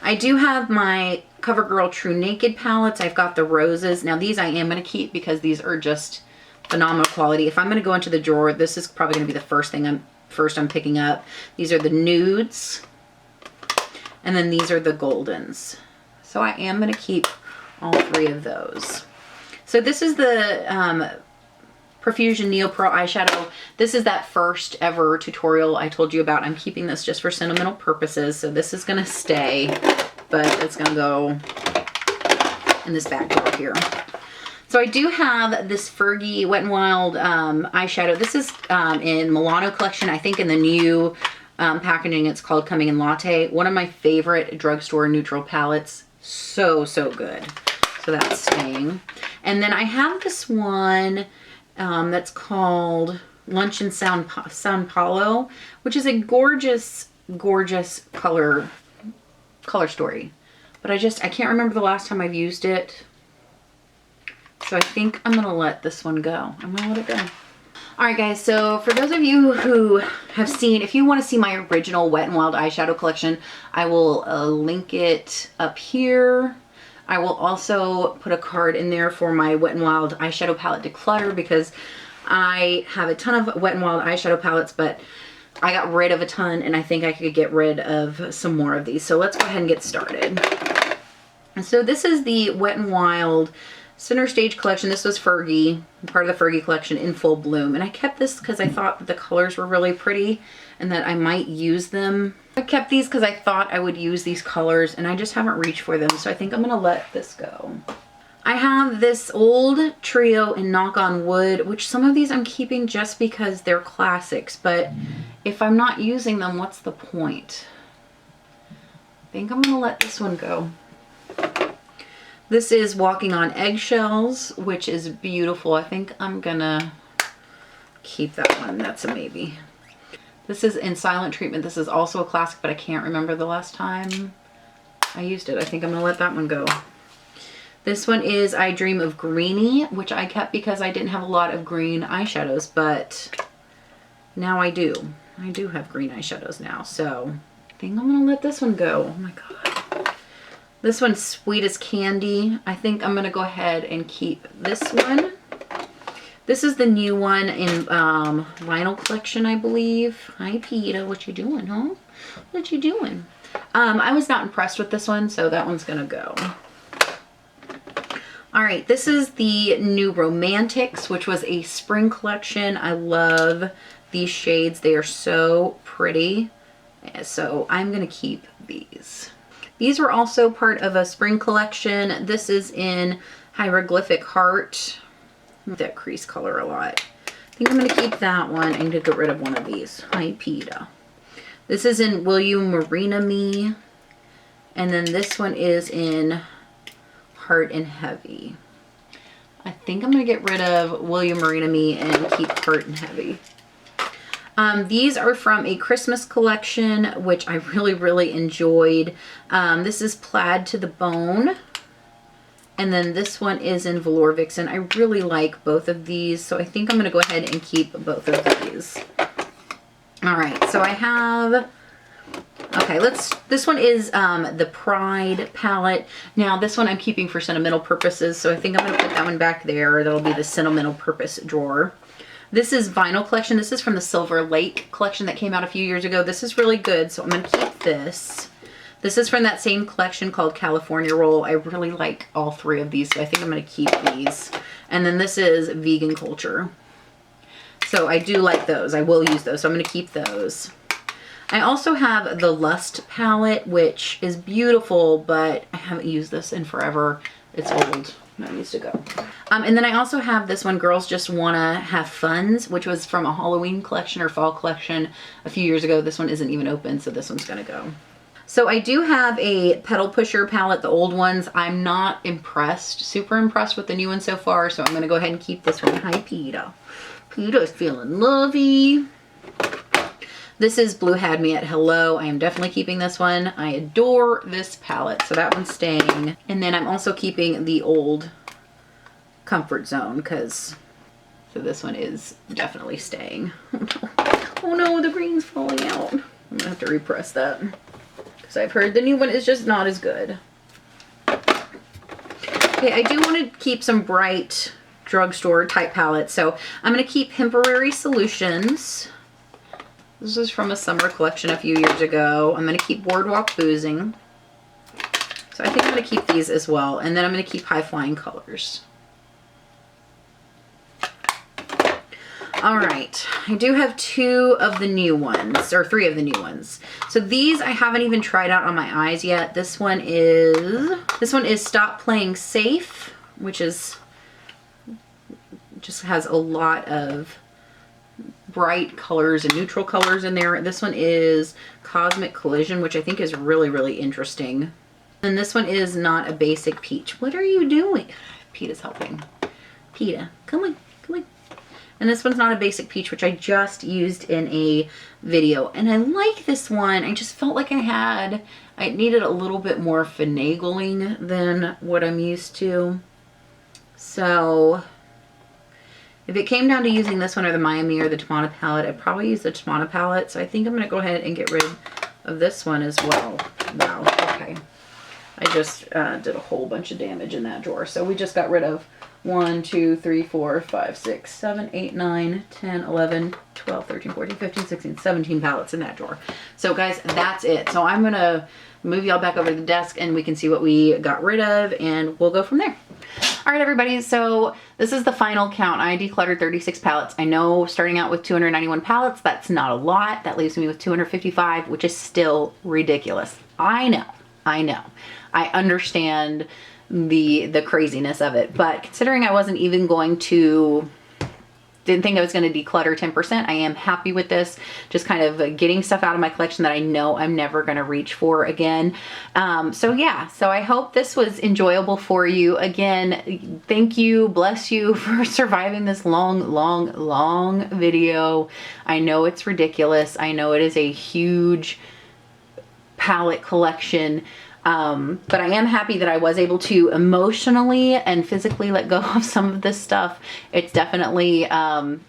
I do have my CoverGirl True Naked palettes. I've got the roses. Now these I am going to keep because these are just phenomenal quality. If I'm going to go into the drawer, this is probably going to be the first thing I'm picking up. These are the nudes, and then these are the goldens. So I am going to keep all three of those. So this is the Perfusion Neo Pearl eyeshadow. This is that first ever tutorial I told you about. I'm keeping this just for sentimental purposes, so this is gonna stay, but it's gonna go in this back drawer here. So I do have this Fergie Wet n Wild eyeshadow. This is in Milano collection. I think in the new packaging it's called Coming in Latte. One of my favorite drugstore neutral palettes. So good. So that's staying. And then I have this one that's called Lunch in San Paulo, which is a gorgeous color story. But I can't remember the last time I've used it. So I think I'm going to let this one go. I'm going to let it go. Alright guys, so for those of you who have seen, if you want to see my original Wet n Wild eyeshadow collection, I will link it up here. I will also put a card in there for my Wet n Wild eyeshadow palette Declutter, because I have a ton of Wet n Wild eyeshadow palettes, but I got rid of a ton, and I think I could get rid of some more of these. So let's go ahead and get started. And so this is the Wet n Wild Center Stage collection. This was Fergie, part of the Fergie collection in full bloom. And I kept this because I thought that the colors were really pretty and that I might use them. I kept these because I thought I would use these colors, and I just haven't reached for them. So I think I'm going to let this go. I have this old trio in Knock on Wood, which some of these I'm keeping just because they're classics. But if I'm not using them, what's the point? I think I'm going to let this one go. This is Walking on Eggshells, which is beautiful. I think I'm gonna keep that one. That's a maybe. This is In Silent Treatment. This is also a classic, but I can't remember the last time I used it. I think I'm gonna let that one go. This one is I Dream of Greenie, which I kept because I didn't have a lot of green eyeshadows, but now I do. I do have green eyeshadows now, so I think I'm gonna let this one go. Oh my God. This one's Sweet as Candy. I think I'm going to go ahead and keep this one. This is the new one in Vinyl Collection, I believe. Hi, Peter. What you doing, huh? What you doing? I was not impressed with this one, so that one's going to go. All right, this is the new Romantics, which was a spring collection. I love these shades. They are so pretty. So I'm going to keep these. These were also part of a spring collection. This is in Hieroglyphic Heart. I like that crease color a lot. I think I'm going to keep that one and get rid of one of these. Hi, Peter. This is in Will You Marina Me? And then this one is in Heart and Heavy. I think I'm going to get rid of Will You Marina Me and keep Heart and Heavy. These are from a Christmas collection, which I really enjoyed. This is Plaid to the Bone. And then this one is in Velour Vixen. I really like both of these, so I think I'm going to go ahead and keep both of these. All right, so I have... Okay, this one is the Pride palette. Now, this one I'm keeping for sentimental purposes, so I think I'm going to put that one back there. That'll be the sentimental purpose drawer. This is Vinyl Collection. This is from the Silver Lake collection that came out a few years ago. This is really good, so I'm going to keep this. This is from that same collection called California Roll. I really like all three of these, so I think I'm going to keep these. And then this is Vegan Culture. So I do like those. I will use those, so I'm going to keep those. I also have the Lust palette, which is beautiful, but I haven't used this in forever. It's old. That needs to go. And then I also have this one, Girls Just Wanna Have Funs, which was from a Halloween collection or fall collection a few years ago. This one isn't even open, so this one's gonna go. So I do have a Petal Pusher palette, the old ones. I'm not impressed, super impressed with the new one so far, so I'm gonna go ahead and keep this one. Hi, Peter. Peter's feeling lovey. This is Blue Had Me at Hello. I am definitely keeping this one. I adore this palette, so that one's staying. And then I'm also keeping the old Comfort Zone, because so this one is definitely staying. Oh no, the green's falling out. I'm gonna have to repress that, because I've heard the new one is just not as good. Okay, I do want to keep some bright drugstore type palettes, so I'm gonna keep Temporary Solutions. This is from a summer collection a few years ago. I'm going to keep Boardwalk Boozing. So I think I'm going to keep these as well. And then I'm going to keep High Flying Colors. All right. I do have two of the new ones, or three of the new ones. So these I haven't even tried out on my eyes yet. This one is Stop Playing Safe, which is just has a lot of bright colors and neutral colors in there. This one is Cosmic Collision, which I think is really interesting. And this one is Not a Basic Peach. What are you doing? Peta's helping. Peta, come on, come on. And this one's Not a Basic Peach, which I just used in a video. And I like this one. I just felt like I needed a little bit more finagling than what I'm used to. So if it came down to using this one or the Miami or the Tamana palette, I'd probably use the Tamana palette. So I think I'm going to go ahead and get rid of this one as well. Wow, okay. I just did a whole bunch of damage in that drawer. So we just got rid of 1, 2, 3, 4, 5, 6, 7, 8, 9, 10, 11, 12, 13, 14, 15, 16, 17 palettes in that drawer. So guys, that's it. So I'm going to move y'all back over to the desk and we can see what we got rid of and we'll go from there. All right, everybody. So this is the final count. I decluttered 36 palettes. I know starting out with 291 palettes, that's not a lot. That leaves me with 255, which is still ridiculous. I know. I understand the craziness of it, but considering I wasn't even going to, didn't think I was going to declutter 10%, I am happy with this. Just kind of getting stuff out of my collection that I know I'm never going to reach for again. So yeah, so I hope this was enjoyable for you. Again, thank you, bless you for surviving this long video. I know it's ridiculous. I know it is a huge palette collection. But I am happy that I was able to emotionally and physically let go of some of this stuff. It's definitely,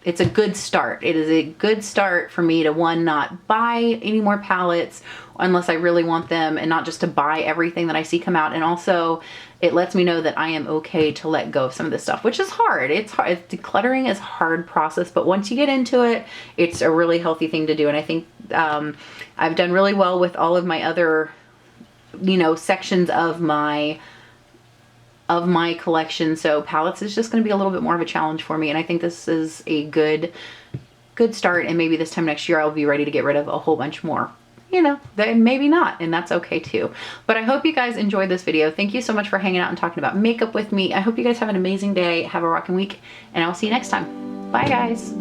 it's a good start. It is a good start for me to, one, not buy any more palettes unless I really want them, and not just to buy everything that I see come out. And also it lets me know that I am okay to let go of some of this stuff, which is hard. It's hard. Decluttering is a hard process, but once you get into it, it's a really healthy thing to do. And I think, I've done really well with all of my other, you know, sections of my collection. So palettes is just going to be a little bit more of a challenge for me, and I think this is a good start, and maybe this time next year I'll be ready to get rid of a whole bunch more. You know, maybe not, and that's okay too. But I hope you guys enjoyed this video. Thank you so much for hanging out and talking about makeup with me. I hope you guys have an amazing day, have a rocking week, and I'll see you next time. Bye guys.